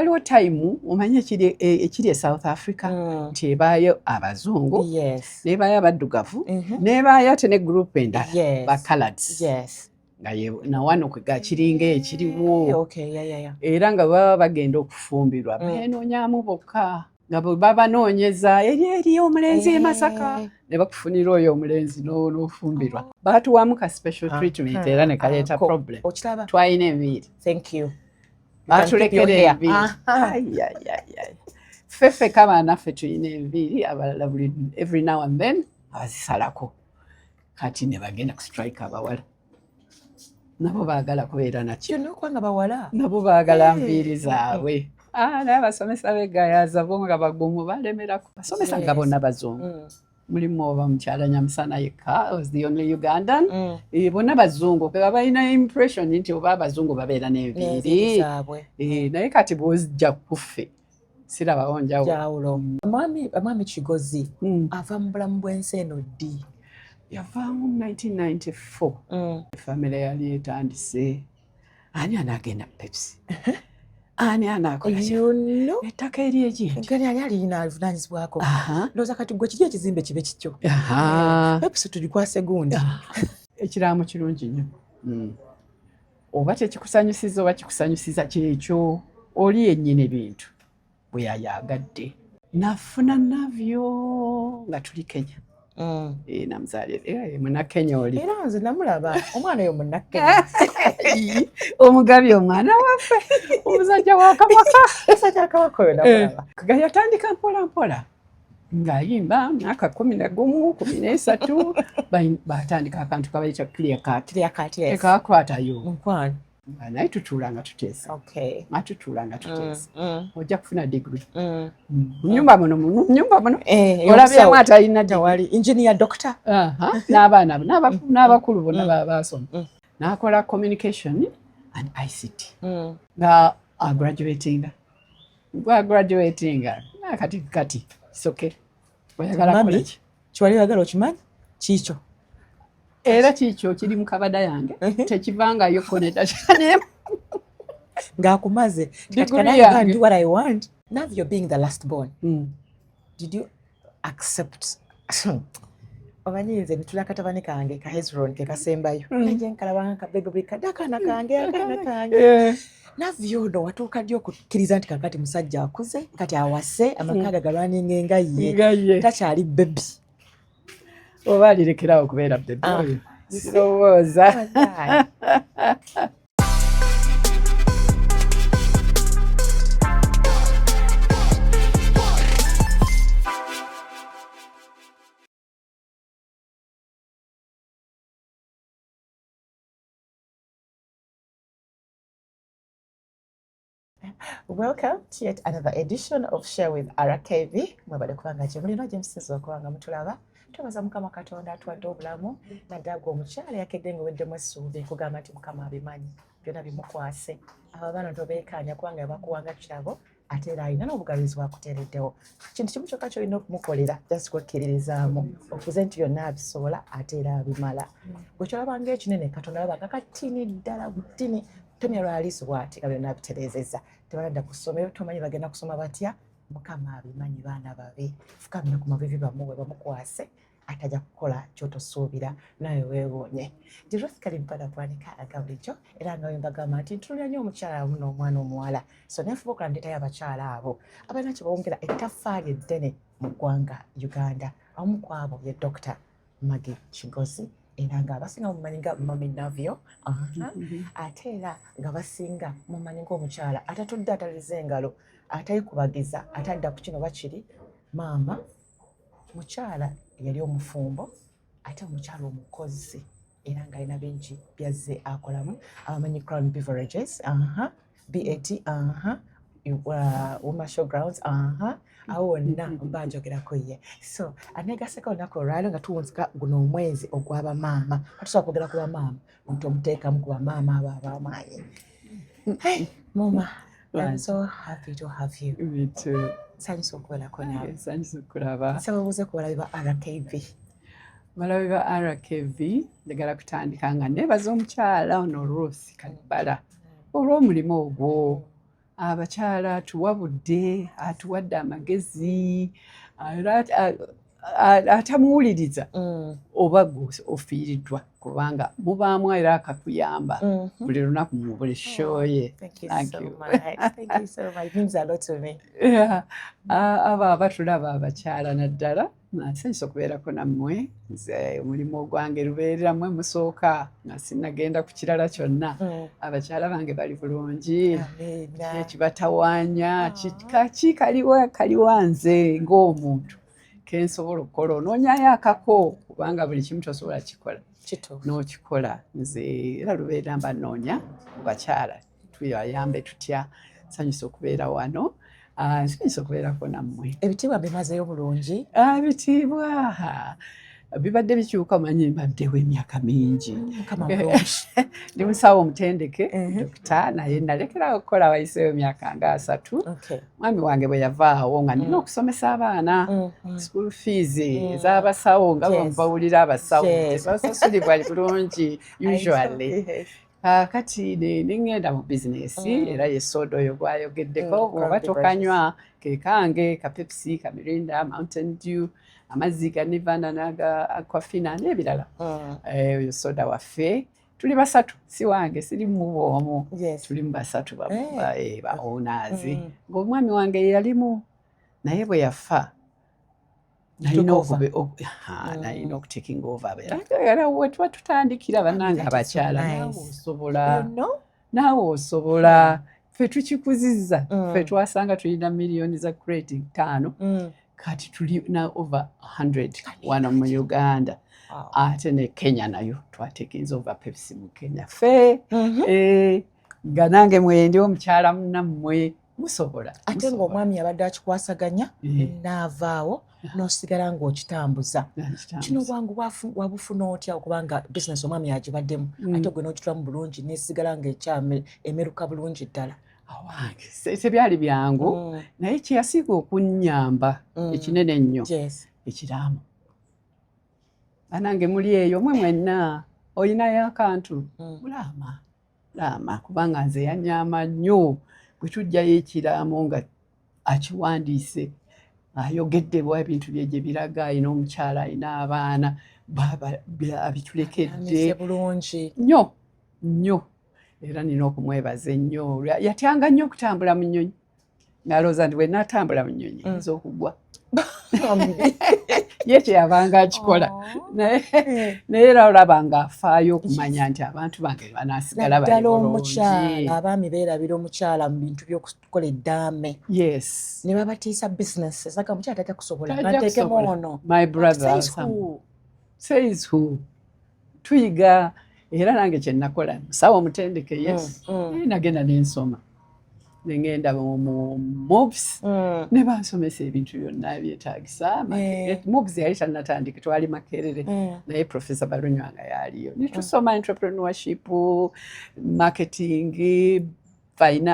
waliwo time omanye ekiri e South Africa nti ebaayo abazungu nebaayo abaddugavu nebaayo ate ne group endala ba coloureds nga na wano kwega kiringa ekiriwo era nga baba bagenda okufumbirwa beenoonyaamu bokka nga bwe babanoonyeza eri omulenzi e Masaka ne bakufunira oyo omulenzi n'ofumbirwa baatuwamu ka special treatment era ne kaleeta problem twalina enviiri batulekera enviiri ffeffe kama naffe tulina enviiri abalala buli every now and then abazisalako kati ne bagenda ku strike abawala nabo baagala kubeera nakyo nabo baagala nviiri zaabwe naye abasomesa begayaza bo nga bagumu balemerako basomesa nga bonna bazungu mulimu oba mukyala Nyamusana yekka was the only Ugandan bonna bazungu beba balina impression nti oba abazungu babeera n'enviiri naye kati bw'ozijja kuffe sirabawo njawulo. Mwami Kigozi ava mu bulamu bw'ensi eno ddi? Yavaamu 1994 famire yali etandise ani anaagenda Pepsi ani anakola ettaka eri ekindi ani alina alivunanyizibwako ndowooza kati gwe kiri ekizimbe kibe kityo Pepsi tugikwase gundi ekiraamo kirungi nnyo oba tekikusanyusiza oba kikusanyusiza kyekyo oli yennyini bintu bwe yayagadde nafuna nabyo nga tuli Kenya namuzaalira Munnakenya oli era nze namulaba omwana oyo Munnakenya omugabye omwana waffe omusajja wa Kabaka oyo namulaba nga yatandika mpola mpola ng'ayimba myaka 11 13 batandika akantu kabayita clear cut ekakwatayo naye tutuulanga tuteesa atutuulanga tuteesa ojja kufuna degree nyumba muno olabyamu atalina wali engineer doctor n'abaana n'abakulu bonna basoma n'akola communication and ICT nga graduatinga kati soke oyagala kola ki kiwali oyagala okimanyi kiikyo era kiikyo kiri mu kabada yange tekivangayo koneta ng'akumaze kati what I want now you're being the last born did you accept omanyi nze nitula katabani kange ka Hezron ke kasembayo nje nkalabanga ka bebe kadakana kange navyo ndo watuuka ddi okukkiriza nti kakati musajja akuze kati awase amakaga galwaninga engaye takyali bebi oba alirekerawo okubeera bebi oyo sirowooza Welcome to yet another edition of Share with RKV. Mwebale kubanga gyemulina gyemusinza okubanga mutulaba. Twebaza Mukama Katonda atwadde obulamu naddala omukyala yakedde ng'oweddemu essuubi kugamba nti Mukama abimanyi byonna bimukwase. Abo abaana tobeekaanya kubanga yabakuwanga kirabo ate era alina n'obugabizi bwakuteereddewo. Kintu kimu kyokka ky'olina okumukolera just kwekkiririzaamu okuze nti byonna abisobola ate era abimala. Bwe kyolabanga ekinene Katonda alabanga katini ddala butini Tonya lwaliisi bw'ati nga byonna abitereezezza. Tebaladda ku ssomero tomanyi bagenda kusoma batya Mukama abimanyi baana babe fukamira ku mavivi bamuwe bamukwase atajja kukola kyotosuubira naye weewuunye. Ruth Kalimpada bwanika alaga bulijjo era nga wembagamba nti ntulira nnyo omukyala wamu n'omwana omuwala so nefuba okola ndeetayo abakyala abo abalina kye bawongera ettaffaali eddene mu ggwanga Uganda. Omu ku abo ye Dr. Maggie Kigozi era nga abasinga mumanyi nga Mami Navyo ate era nga basinga mumanyi ng'omukyala atatudde atalize engalo atayikubagiza atadda ku kino bakiri maama mukyala yali omufumbo ate omukyala omukozi era nga alina bingi byazze akolamu abamanyi Crown Beverages BAT Women Showgrounds awo wonna mba njogerako ye so anegaseko olunaku olwalo nga tuwunzika guno omwezi ogw'abamaama atusobola kwogera ku bamaama omuntu omuteekamu ku bamaama abo ab'amaanyi. Hey Mama, I'm so happy to have you. Me too. Nsanyusa okubeerako naawe. Nsanyusa okulaba. Nsaba buuze ku balabi ba RKV. Balabi ba RKV njagala kutandika nga neebaza omukyala ono Ruth Kalimpada olw'omulimu ogwo abakyala atuwabudde, atuwadde amagezi, era atamuwuliriza oba ofiiriddwa kubanga mubaamu era akakuyamba buli lunaku mu buli show ye. Abo abatulaba abakyala naddala nsanyusa okubeerako nammwe. Nze omulimu ogwange lubeerera mmwe musooka nga sinnagenda ku kirala kyonna. Abakyala bange bali bulungi, ekibatawaanya kaliwa nze ng'omuntu kensobola okukola. Onoonyayo akako kubanga buli kimu tosobola kikola n'okikola. Nze era lubeerera mba nnoonya mu bakyala tuyambe tutya. Nsanyusa okubeera wano. Nsanyusa okubeerako nammwe. Ebitiibwa bimazeyo bulungi? Ebitiibwa bibadde bikyuka, omanyi mbaddewo emyaka mingi. Ndi musawo omutendeke dokita, naye nalekerawo okukola wayiseewo emyaka nga 3. Mwami wange bwe yavaawo nga nina okusomesa abaana school fees ez'abasawo nga bw'obawulira abasawo tebasasulibwa bulungi usually. Kati nengenda mu bizinesi era ye soda oyo gwayogeddeko. Oba tokanywa ke kange ka Pepsi, ka Mirinda, Mountain Dew, amazzi ga Nivana n'aga Aquafina n'ebirala. Oyo soda waffe tuli 3, si wange siri mu bwomu, tuli mu 3 bawonaazi. Ng'omwami wange yalimu naye bwe yafa nalina okutaking over. Era we tuba tutandikira bannange abakyala, naawe osobola. Ffe tukikuzizza, ffe twasanga tulina miliyoni za crate 5, kati tulina over 100 wano mu Uganda. Ate ne Kenya nayo twatekinza over Pepsi mu Kenya. Ffe nga nange mwendi omukyala munnammwe musobola. Ate ng'omwami yabadde akikwasaganya n'avaawo n'osigala ng'okitambuza. Kino bwangu wabufuna otya okubanga bizinesi omwami yagibaddemu ate gwe n'ogitulamu bulungi n'esigala ng'emeruka bulungi ddala? Awange tebyali byangu, naye kyeyasiga okunnyamba ekinene ennyo ekiraamu. Banange muli eyo mwe mwenna olinayo akantu laama kubanga nze yannyama nnyo bwe tujjayo ekiraamu nga akiwandiise ayogeddebwa ebintu bye gye biraga, ayina omukyala ayina abaana abitulekedde bulungi nnyo era nina okumwebaza ennyo. Yatyanga nnyo okutambula mu nnyonyi ng'alowooza nti bwe naatambula mu nnyonyi nza okugwa. Ye kyeyabanga akikola naye era olaba ng'afaayo okumanya nti abantu bange banaasigala bali bulungi. Abaami beerabira omukyala mu bintu by'okukola eddaame ne babatiisa bizinesi ezaga omukyala tajja kusobola nateekemu ono. My brother says who tuyiga era nange kye nakola musawo omutendeke nagenda n'ensoma nengenda mu MOBS ne bansomesa ebintu byonna byetaagisa. MOBS yali tannatandika, twali Makerere naye Professor Balunywanga yaliyo. Ne tusoma entrepreneurship, marketing,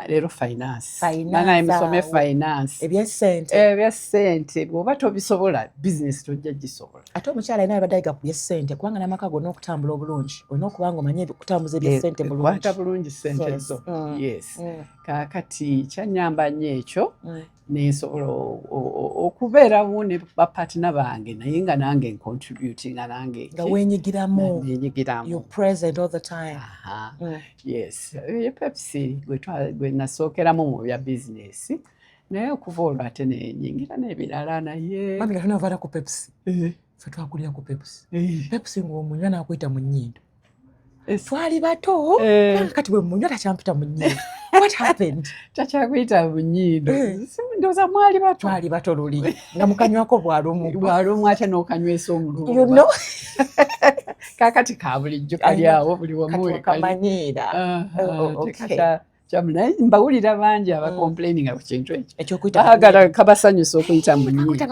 leero finance. Naye musome finance. Eby'essente bw'oba tobisobola bizinesi tojja gisobola. Ate omukyala alina abadde ayiga ku by'essente kubanga n'amaka gonna okutambula obulungi olina okuba nga omanyi okutambuza eby'essente bulungi. Kwata bulungi ssente zo. Kaakati kyannyamba nnyo ekyo nensobola okubeerawo ne bapaatina bange naye nga nange ncontributinga nange nga weenyigiramu. You're present all the time. Ye Pepsi gwe nasookeramu mu bya bizinesi naye okuva olwo ate nenyingira n'ebirala. Naye mami kati navaana ku Pepsi, ffe twakulira ku Pepsi. Pepsi ng'omunywa n'akuyita mu nnyindo. Twali bato kati bwe munywa takyampita mu nnyindo. What happened? Takyakuyita mu nnyindo. Ndowooza mwali bato. Twali bato luli nga mukanywako bwalumu ate n'okanywesa omululu. Kaakati ka bulijjo kali awo buli wamu kamanyiira. Naye mbawulira bangi abakomplaininga ku kintu ekyo. Baagala kabasanyusa okuyita mu nnyindo.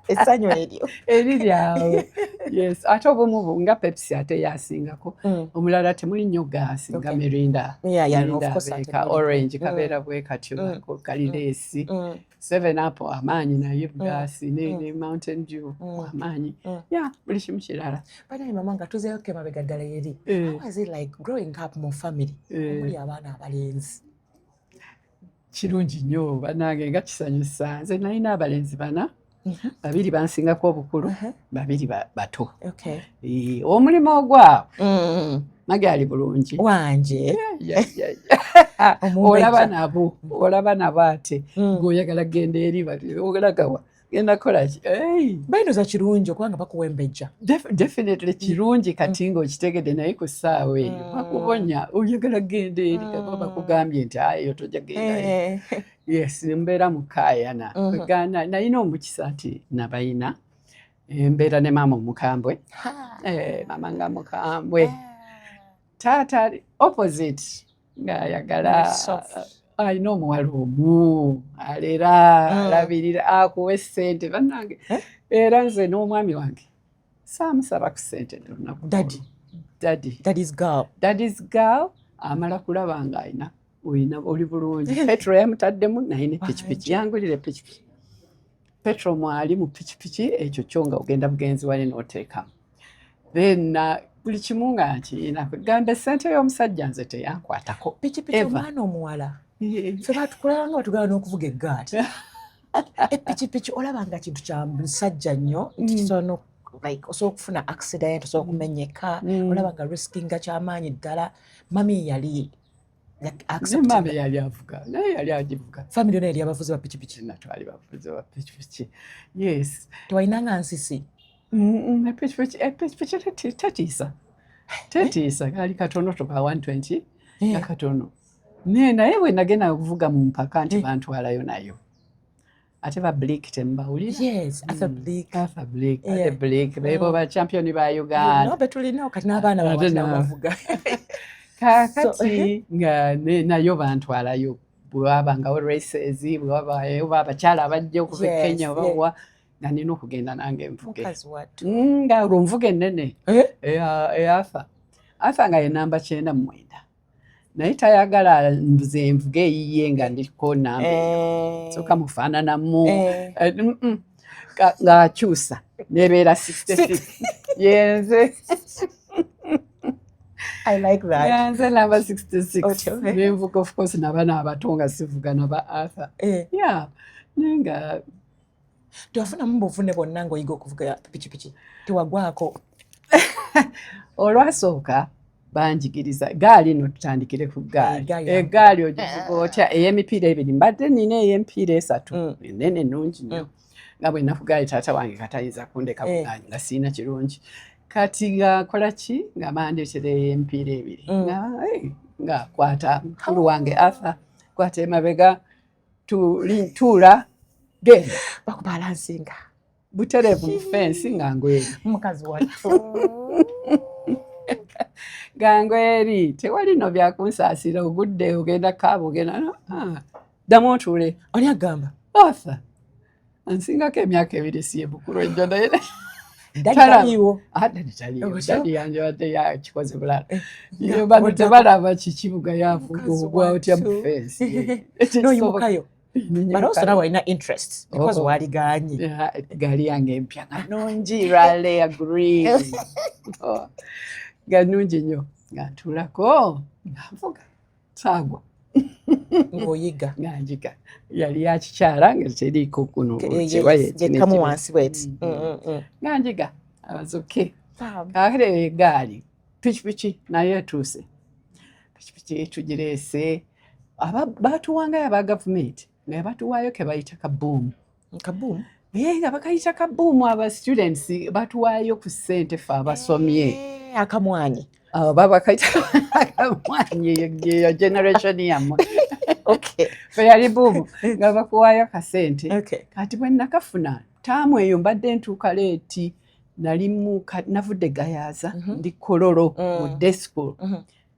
Essanyu eryo eriri awo. Yes, ate obumu nga Pepsi ate yasingako. Omulala temuli nnyo gaasi nga Mirinda. Ka orange kabeera bwe katyo kalireesi. 7-Up amaanyi naye gaasi ne Mountain Dew amaanyi. Yeah, buli kimu kirala. Banaye mama nga tuzeeyo ke mabega ddala eri. How was it like growing up mu family? Omuli abaana abalenzi. Kirungi nnyo bannange nga kisanyusa. Nze nalina abalenzi bana. Babiri bansingako obukulu, babiri bato. Omulimu ogwabwe magyali bulungi wanje. Olaba nabo ate ng'oyagala genda eri ogalagawa genda kola ki? Baino za kirungi okubanga bakuwembejja. Definitely kirungi kati ng'okitegedde naye ku ssaawa eyo bakubonya oyagala genda eri kaba bakugambye nti ayo tojja genda. Yes, mbeera mukaayana. Nalina omukisa nti nabayina. Mbeera ne maama omukambwe. Maama nga mukambwe. Taata opposite ng'ayagala alina omuwala omu alera alabirira akuwa essente bannange. Era nze n'omwami wange saamusaba ku ssente lunaku. Daddy's girl amala kulaba ng'alina oli bulungi. Petro yamutaddemu naye ne pikipiki yangulire pikipiki. Petro mwali mu pikipiki ekyo kyo nga ogenda bugenzi wali n'oteekamu. Then buli kimu nga nkirina kugamba essente y'omusajja nze teyankwatako. Pikipiki omwana omuwala. Ffe batukulaba nga batugala n'okuvuga eggaali. Epikipiki olaba nga kintu kya musajja nnyo nti kisobola osobola okufuna accident, osobola okumenyeka, olaba nga riskinga kyamaanyi ddala. Mami yali mama yali avuga naye yali agivuga. Family yonna yali abavuzi ba pikipiki. Twali bavuzi ba pikipiki. Yes. Tewayinanga nsisi. Epikipiki tetiisa kali katono toka 120 nga katono. Naye bwe nagenda okuvuga mu mpaka nti bantwalayo nayo. Ate ba Blake tembawulira. Yes, Arthur Blake. Ate Blake bebo ba champion ba Uganda. No, betulina kati n'abaana bavuga. Kakati nga nayo bantwalayo bw'abangawo races bw'aba abakyala abajja okuva e Kenya obawa nga nina okugenda nange nvuge. Nga olw'onvuga ennene Arthur nga ye namba 99 naye tayagala nze nvuge eyiye nga ndiko namba soka mufaananamu ng'akyusa nebeera 66 yenze. I like that. Yeah, nze namba 66. Nenvuga of course n'abaana abato nga sivuga naba Arthur. Yeah, nenga tewafunamu buvune bwonna ng'oyiga okuvuga pikipiki tewagwako? Olwasooka banjigiriza gaali no tutandikire ku gaali. Egaali ogivuga otya ey'emipiira 2 mbadde nina ey'emipiira 3 ennene nnungi nnyo nga bwe naku gaali taata wange katayinza kundeka bugaanyi nga siina kirungi. Kati nga kola ki nga mandeetere ey'emipiira 2 nga kwata mukulu wange Arthur kwata emabega tuula genda bakubalansinga butereevu mu fensi nga ngweri mukazi wattu nga ngweri tewali no byakunsaasira ogudde ogenda kaaba ogenda ddamu otuule. Ani agamba? Arthur ansingako emyaka 2 siye bukulu ejjo naye Daliwo. Dali yange wadde yakikoze bulala. Bano tebalaba kikibuga yavuga ogwa otya mu fensi. No, yimukayo. But also now we're not interested because wali ganyi. Gali yange empya nga nungi rale agree. Ganungi nnyo nga ntulako nga nvuga saagwa. Ng'oyiga. Nga njiga. Yali yakikyala nga teriiko kuno kamu wansi bweti. Nga njiga abazuke. Kakere egaali pikipiki nayo etuuse. Pikipiki tugireese batuwangayo aba gavumenti naye batuwaayo ke bayita kabuumu. Kabuumu? Nga bakayita kabuumu aba students batuwaayo ku ssente ffe abasomye. Akamwanyi. Baba kayita akamwanyi eyo generation yammwe. Okay. Fe yali buumu nga bakuwaayo kasente. Okay. Kati bwe nakafuna taamu eyo mbadde ntuuka leeti navudde Gayaaza ndi Kololo mu day school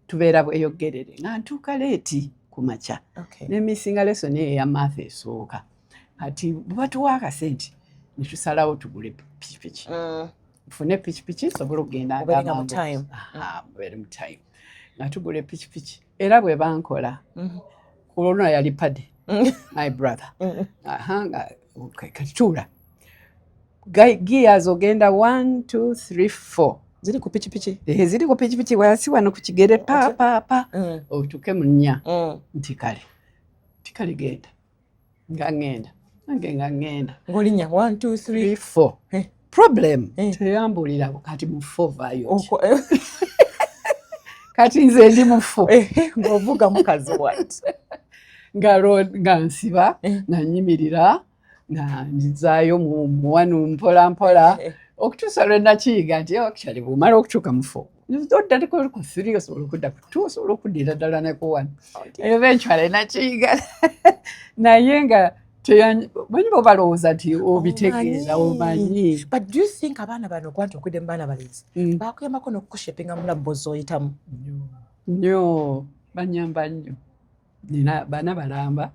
tubeera bweyogerere nga ntuuka leeti ku makya n'emisinga lesson eya math esooka kati bwe batuwa akasente ne tusalawo tugule pikipiki tufune pikipiki sobola okugenda Obeerenga mu time. mubeere mu time nga tugula epikipiki era bwe bankola kulona yali padi my brother nga katula gears ogenda 1 2 3 4 ziri ku pikipiki ziri ku pikipiki wansi wano ku kigere pa otuuke mu 4 nti kale genda nga ngenda ng'olinnya 1 2 3 4 problem teyambulira kati mu 4 vayo kati nze ndi mu 4 ng'ovuga mukazi wat nga nsiba nga nyimirira nga nzaayo mu wanu mpola okutuusa lwe nakiyiga nti actually bw'omala okutuuka mu 4 oddaliko ku 3 osobola okudda ku 2 osobola okuddira ddala ne ku 1 eventually nakiyiga naye nga manyi bobalowooza nti obitegeeza omanyi. But do you think abaana bano kwanta okudde mu baana balenzi bakuyambako n'okukushepinga mu labbo z'oyitamu? Nnyo banyamba nnyo nina baana balamba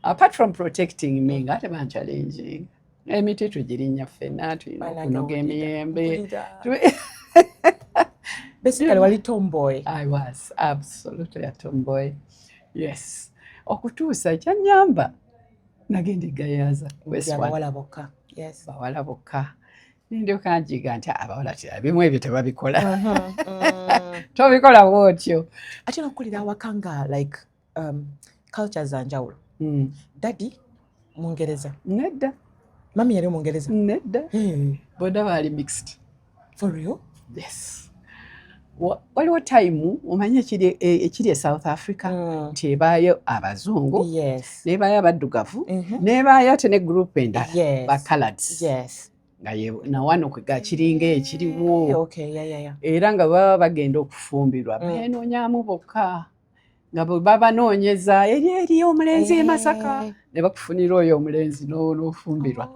apart from protecting me nga ate banchallenging emiti tugirinnya ffenna tulina okunoga emiyembe. Basically wali tomboy. I was absolutely a tomboy. Yes. Okutuusa kyanyamba nagenda egayaza bawala bokka. Yes. Bawala bokka. Ndyoka njiga nti abawala bimu ebyo tebabikola. Tobikola bwotyo. Ate n'okulira awaka nga like culture za njawulo. Daddy Mungereza. Nedda. Mami yali Mungereza. Nedda. Boda bali mixed. For real? Yes. Waliwo time omanye ekiri e South Africa nti ebaayo abazungu n'ebaayo abaddugavu n'ebaayo ate ne group endala ba coloureds nga na wano kwegakiringa ekiriwo era nga baba bagenda okufumbirwa beenoonyaamu bokka nga bwe babanoonyeza eri omulenzi e Masaka ne bakufunira oyo omulenzi n'ofumbirwa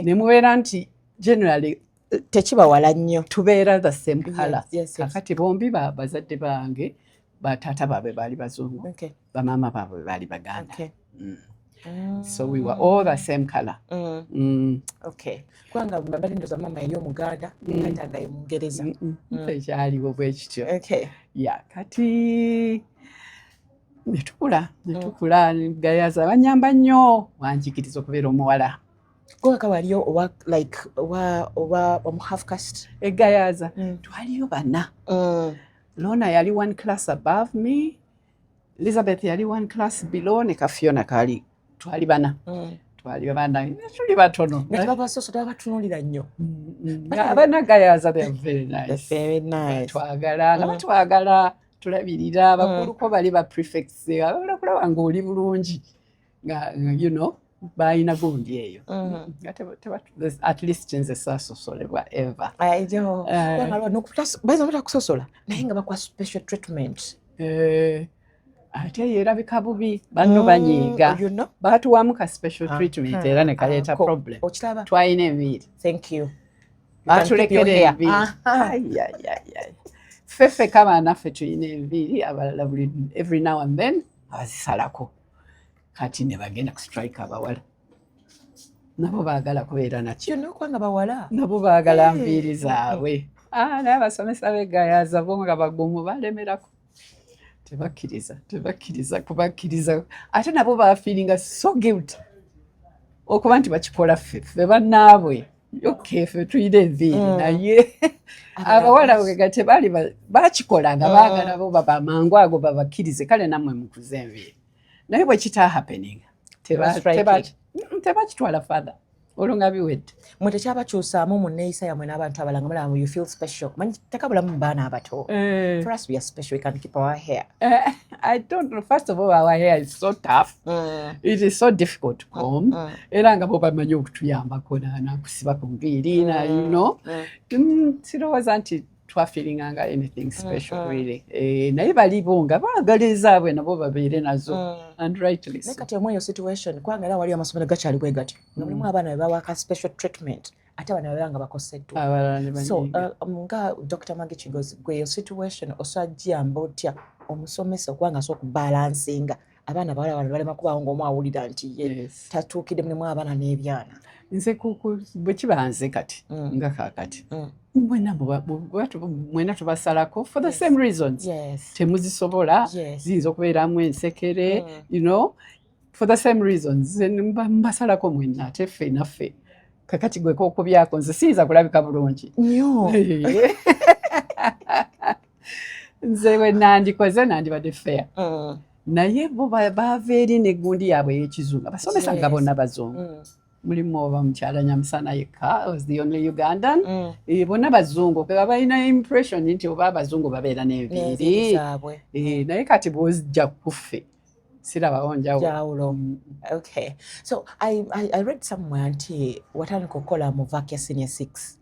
ne mubeera nti generally tekibawala nnyo tubeera the same color. Kakati bombi bazadde bange bataata baabwe baali bazungu bamaama baabwe baali baganda. So we were all the same color. Kubanga bali ndoza mama yali omuganda taata nga ye Mungereza. Ekyaliwo bwe kityo. Kati netukula gayaza banyamba nnyo wanjikiriza okubeera omuwala. Gwaka waliyo owa half caste egayaza twaliyo bana. Lona yali 1 class above me, Elizabeth yali 1 class below, ne Kafiona kali twali bana. Twali bana tuli batono babasoso babatunulira nnyo. Abana gayaza they are very nice. Twagala tulabirira abakuluko bali ba prefects abakulaba ng'oli bulungi nga you know bayina gundi eyo at least nze saasosolebwa ever. Bayinza batakusosola naye nga bakwa special treatment. Ate yerabika bubi banno banyiiga baatuwamu ka special treatment era ne kaleeta problem. Twalina enviiri. Thank you. Baatulekera enviiri. Ffeffe kama naffe tulina enviiri abalala every now and then abazisalako. Kati ne bagenda ku strike abawala. Nabo baagala kubeera nakyo. Kwanga bawala. Nabo baagala nviiri zaabwe. Naye abasomesa b'egayaza bo nga bagumu balemerako. Tebakkiriza kubakkiriza. Ate nabo baafiiringa so guilty okuba nti bakikola ffe bannaabwe. Okay, ffe tulina enviiri naye abawala wega tebaali bakikola nga baagala bo bamangu ago babakkirize kale nammwe mukuze enviiri. Naye bwe kita happening tebakitwala further olwo nga biwedde. Mwe tekyabakyusaamu mu nneeyisa yammwe n'abantu abalala nga you feel special. Manyi tekabulamu mu baana abato. For us we are special, we can keep our hair. I don't know. First of all, our hair is so tough. It is so difficult to comb. Era nga bo bamanyi okutuyambako nakusiba ku nviiri na you know. Sirowooza nti twafiiringanga anything special really. Naye balibo nga baagala ezaabwe nabo babeere nazo and rightly so. Naye kati omweyo situation kubanga era waliyo amasomero gakyali bwe gati nga mulimu abaana be bawaka special treatment ate abaana baba nga bakoseddwa. So nga Dr. Maggie Kigozi gwe yo situation osajjamba otya omusomesa okubanga asobola okubalansinga abaana bawala bano balema kubaawo ng'omu awulira nti ye tatuukidde mulimu abaana n'ebyana. Nze bwe kiba nze kati nga kaakati mwena tubasalako for the same reasons. Temuzisobola, ziyinza okubeeramu ensekere, you know, for the same reasons. Mbasalako mwenna ate ffe naffe kakati gwe kokubyako nze siyinza kulabika bulungi nnyo. Nze we nandikoze nandibadde fair. Naye bo baava eri n'eggundi yaabwe ey'ekizungu abasomesa nga bonna bazungu. Mulimu oba mukyala Nyamusana yekka was the only Ugandan. Bonna bazungu kuba balina impression nti oba abazungu babeera n'enviiri. Naye kati bw'ozijja kuffe sirabawo njawulo. Okay. So I read somewhere nti watandika okukola mu Vakia Senior 6.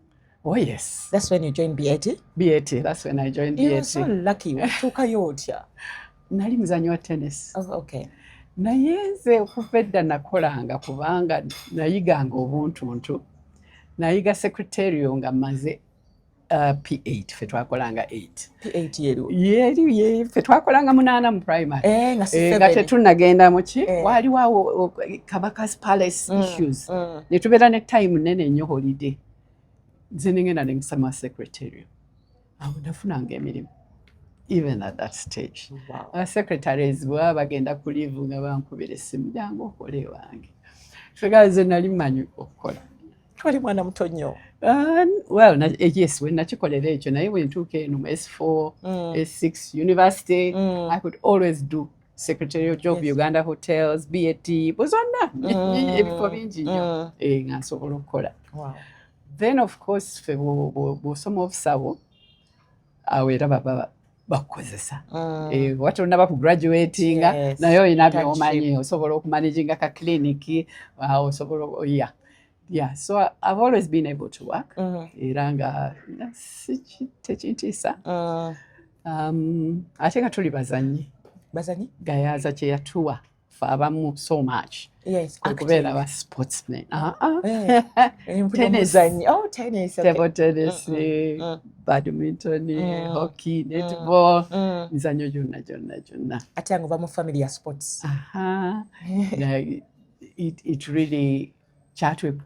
Oh yes. That's when you joined BAT? BAT, that's when I joined BAT. You were so lucky. Watuukayo otya? Nali muzanyi wa tennis. Okay. Naye nze okuva edda nakolanga kubanga nayiganga obuntuntu. Nayiga secretarial nga mmaze P8 ffe twakolanga 8. P8 yeru? Yeri ffe twakolanga 8 mu primary. Nga tetunnagenda mu ki waaliwo awo Kabaka's Palace issues. Ne tubeera ne time nene nnyo holiday. Nze nengenda ne nsoma secretarial. Awo nafunanga emirimu. Even at that stage. Wow. Secretaries bwe bagenda ku leave nga bankubira essimu jangu okole ewange. Fekaze nali mmanyi okukola. Twali mwana muto nnyo. Well, yes, when nakikolera ekyo naye bwe ntuuka eno mu S4, S6 university, I could always do secretarial job, Uganda Hotels, BAT, buzonna ebifo bingi nnyo nga nsobola okukola. Then of course ffe bw'osoma obusawo awo era baba bakukozesa. Watonna bakugraduatinga naye olina by'omanyi osobola okumanaginga ka clinic osobola yeah, so I've always been able to work. Era nga tekintiisa. Ate nga tuli bazanyi gayaza kye yatuwa ffe abamu so much okubeera ba sportsmen. Tennis, table tennis, badminton, hockey, netball, mizanyo gyonna. Ate nga ova mu family ya sports. It really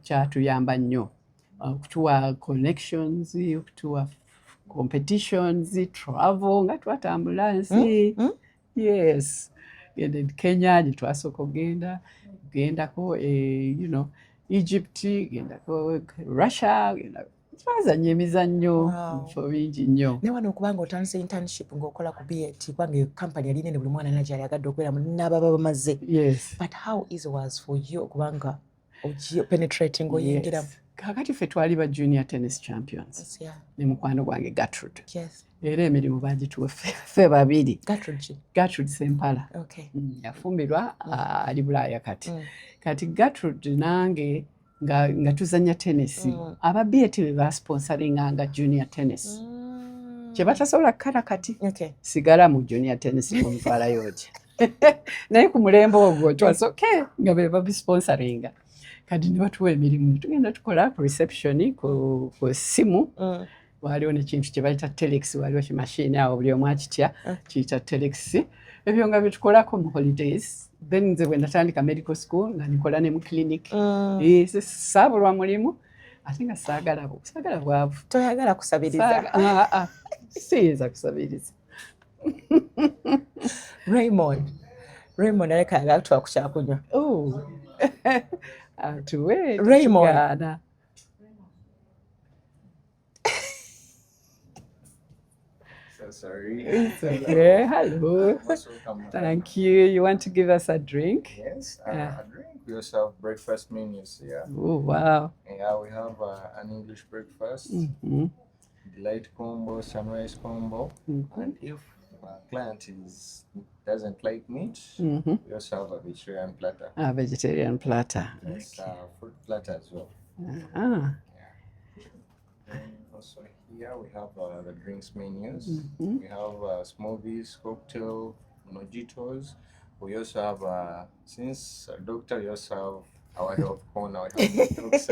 kyatuyamba nnyo okutuwa connections, okutuwa competitions, travel nga twatambula nsi. Yes. In Kenya twasooka gendako you know, Egypt, gendako Russia, twazanya emizannyo fo bingi nnyo. Ne wano okubanga otandise internship ng'okola ku BAT kubanga company yali nene buli mwana nagyali agadde okubeeramu n'ababa bamaze. Yes. But how easy was for you okubanga penetrating oyingiramu? Kakati ffe twali ba junior tennis champions. Ne mukwano gwange Gertrude. Era emirimu bagituwa ffe babiri. Gertrude Sempala. Yafumbirwa ali Bulaaya kati. Kati Gertrude nange nga tuzanya tennis. Aba BAT be basponsoringanga junior tennis. Kye batasobola kukala kati. Sigala mu junior tennis kumutwalayo otya. Naye ku mulembe ogwo twasoke nga be babisponsoringa. Kati ne batuwa emirimu tugenda tukola ku reception ku ssimu. Waliwo nekintu kye bayita telex, waliwo kimashini awo buli omu akitya kiyita telex. Ebyo nga bitukolako mu holidays. Then nze bwe natandika medical school nga nikola ne mu clinic. Saabulwa mulimu ate nga saagala bwavu. Toyagala kusabiriza? Siyinza kusabiriza. Raymond aleka yagala tuwa ku kyakunywa. Atuwe Raymond. Sorry. It's okay. Hello. Thank you. You want to give us a drink? Yes, a drink. We also have breakfast menus here. Oh, wow. Yeah, we have an English breakfast, delight combo, sunrise combo. And if a client doesn't like meat, we also have a vegetarian platter. A vegetarian platter. Yes, fruit platter as well. Ah. And also here we have the drinks menus. We have smoothies, cocktail, mojitos. We also have, since a doctor, we also have our health corner, our health doctors.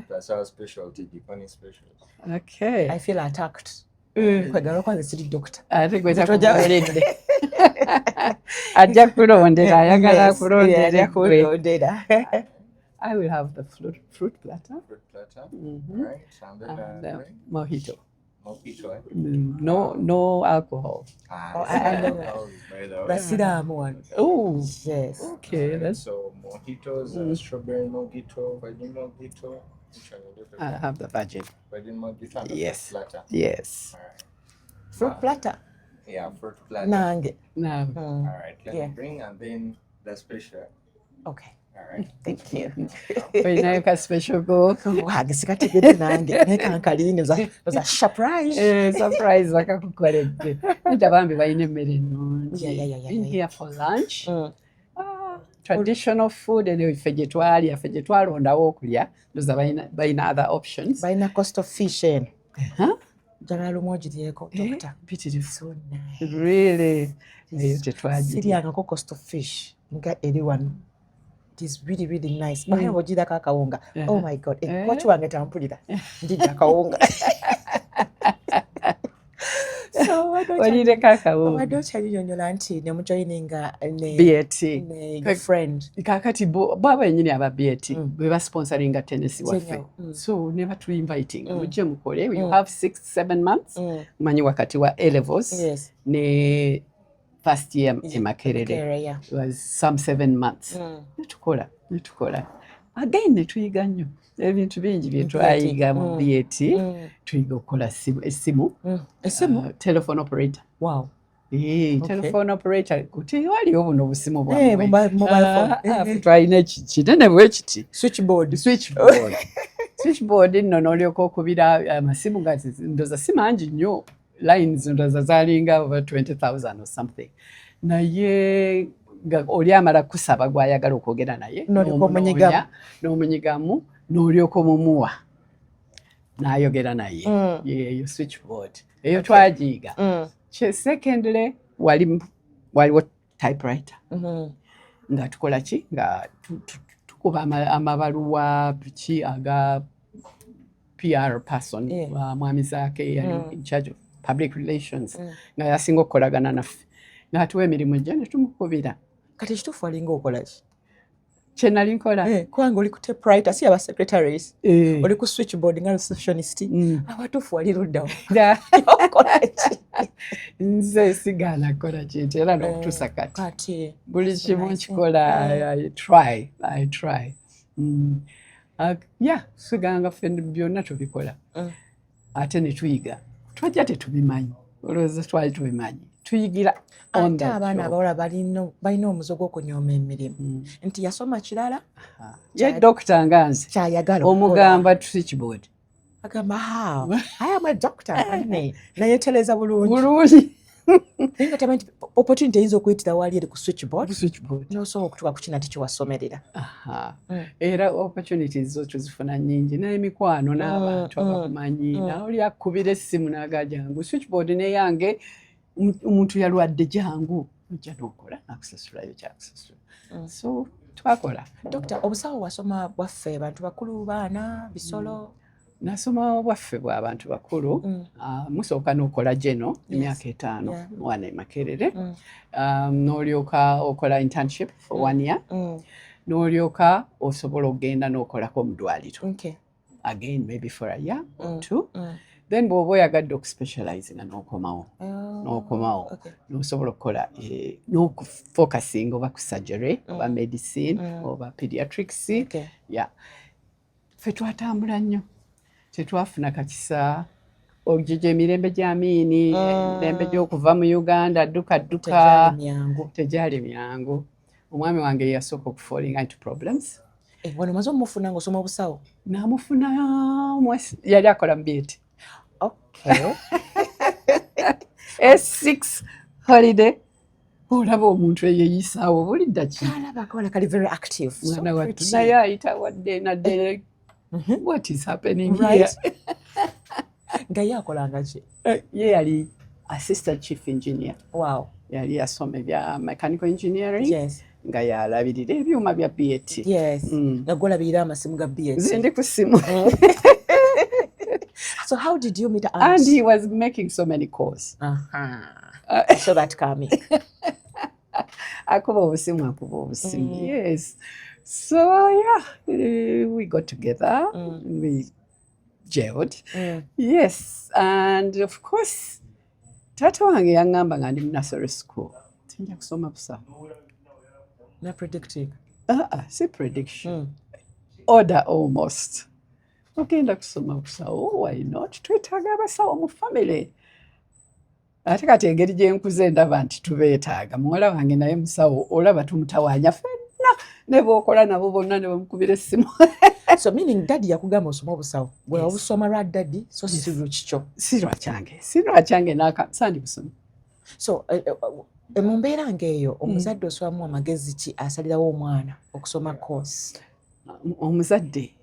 That's our specialty, the funny special. Okay. I feel attacked. Kwegala kwanze siri doctor. Ate gweta kujaweredde. ajja kulondera ayagala Yes, kulondera ajja eggwe. kulondera. I will have the fruit platter. Fruit platter. Mhm. Right. And then And drink. mojito. Mojito, eh? No alcohol. Oh, This is I know. alcohol, by the way. Basiraamu wano. Oh, Yes. okay. Alright, That's, so mojitos, strawberry mojito, virgin mojito. Which one you do? I have the virgin. Virgin mojito and the Yes. fruit platter. Yes. Alright. Fruit platter. Yeah, fruit platter. Nange. Now, Alright, let Yeah. me bring and then the special. Okay. Alright. Thank you. olinayo ka special go. Wange sikategedde nange naye kankalini oza surprise. Surprise bakakukoledde. Nita bambi balina emmere ennungi. Yeah. Been here for lunch. Mm. Traditional food and ffe gye twalya ffe gye twalondawo okulya ndoza balina other options. Balina cost of fish eno. Huh? Njagala lumu ogiryeeko doctor. Mpitirivu. So nice. Really? Eyo tetwagirya. Siryangako cost of fish nga eri wano. It is really, really nice. Bahera bw'ogirako akawunga. Oh my God. Kochi wange tampulira. Ndidde akawunga. So Olireko akawunga. wadde okyalinyonyola nti ne mujoyininga BAT. ne friend. Kakati bo abennyini aba BAT bwe basponsoringa Tennessee waffe. Kyenyo. So ne batu-inviting. Mujje mukole. You have 6-7 months. Manyi wakati wa A-levels. Yes. Ne first year e Makerere. Yeah. It was some 7 months. Netukola. Again netuyiga nnyo. Ebintu bingi bye twayiga mu BAT. Tuyiga okukola essimu. Essimu? Telephone operator. Wow. Telephone operator. Kuti waliwo buno obusimu Mobile phone. bwamwe. Twalina kinene bwe kiti. Switchboard. Switchboard nno n'olyoka okubira amasimu nga ndoza si mangi nnyo. Lines ndoza zaalinga over 20,000 or something. Naye nga oli amala kusaba gwayagala okwogera naye. N'omunyigamu n'olyoka omumuwa. N'ayogera naye. Yeeyo switchboard. Eyo twagiyiga. Secondly, waliwo typewriter. Nga tukola ki? Nga tukuba amabaluwa ki aga PR person. Mwami Zaake yali in charge of public relations. Nga yasinga okukolagana naffe. N'atuwa emirimu gye ne tumukubira. Kati kituufu walinga okola ki? Kye nali nkola. Kubanga oli ku typewriter si aba secretaries. Oli ku switchboard nga receptionist. Abatuufu wali luddawo. Okola ki? Nze sigaana kukola kintu era n'okutuusa kati. Kati. Buli kimu nkikola. I try. Siganga ffe byonna tubikola. Ate ne tuyiga. Twajja tetubimanyi. Olowooza twali tubimanyi. Tuyigira on ate abaana abawala balina omuzo gw'okunyooma emirimu nti yasoma kirala ye dokita nga nze kyayagala omugamba switchboard agamba I am a doctor nayetereza bulungi naye nga tamanyi nti opportunity eyinza okuyitira wali eri ku switchboard n'osobola okutuuka ku kina tekiwasomerera. Era opportunities zo tuzifuna nnyingi n'emikwano n'abantu abakumanyi naoli akkubira essimu n'aga jangu switchboard neyange omuntu yalwadde jangu ojja n'okola nakusasulayo kyakusasula. So twakola. Dokita, obusawo wasoma bwaffe bantu bakulu, baana, bisolo? Nasoma bwaffe bw'abantu bakulu. Musooka n'okola geno emyaka 5 mwana e Makerere. N'olyoka okola internship for 1 year. N'olyoka osobola okgenda n'okolako mu ddwaliro. Again maybe for a year or 2. Then bw'oba oyagadde okuspecializinga n'okomawo n'osobola okukola n'okufocusinga oba ku surgery oba medicine oba pediatrics. Ffe twatambula nnyo tetwafuna kakisa ogijja emirembe gy'Amiini emirembe gy'okuva mu Uganda dduka tegyali myangu. Omwami wange yasooka okufalling into problems. Wano maze omufuna ng'osoma obusawo? N'amufuna yali akola mu BAT. S6 holiday. Olaba omuntu eyeeyisaawo buli ddakiika. Alabako kali very active. Mwana wattu naye ayita wadde nadde what is happening here? Nga ye akolanga ki? Ye yali assistant chief engineer. Wow. Yali yasoma ebya mechanical engineering. Nga yalabirira ebyuma bya BAT. Nga gwolabirira amasimu ga BAT. Nze ndi ku ssimu. So how did you meet And he was making so many calls. So that coming. akuba obusimu. Yes. So yeah, we got together. We gelled. Yes, and of course tata wange yangamba nga ndi mu nursery school tinja kusoma busawo. Na predicting. Si prediction. Order almost. Ogenda kusoma busawo, why not? Twetaaga abasawo mu family. Ate kati engeri gye nkuze ndaba nti tubeetaaga. Muwala wange naye musawo olaba tumutawaanya ffenna ne b'okola nabo bonna ne bamukubira essimu. So meaning daddy yakugamba osoma obusawo. Bwe obusoma lwa daddy so si lwa kikyo. Si lwa kyange sandi busoma. So mu mbeera ng'eyo omuzadde oswamu amagezi ki asalirawo omwana okusoma course? Omuzadde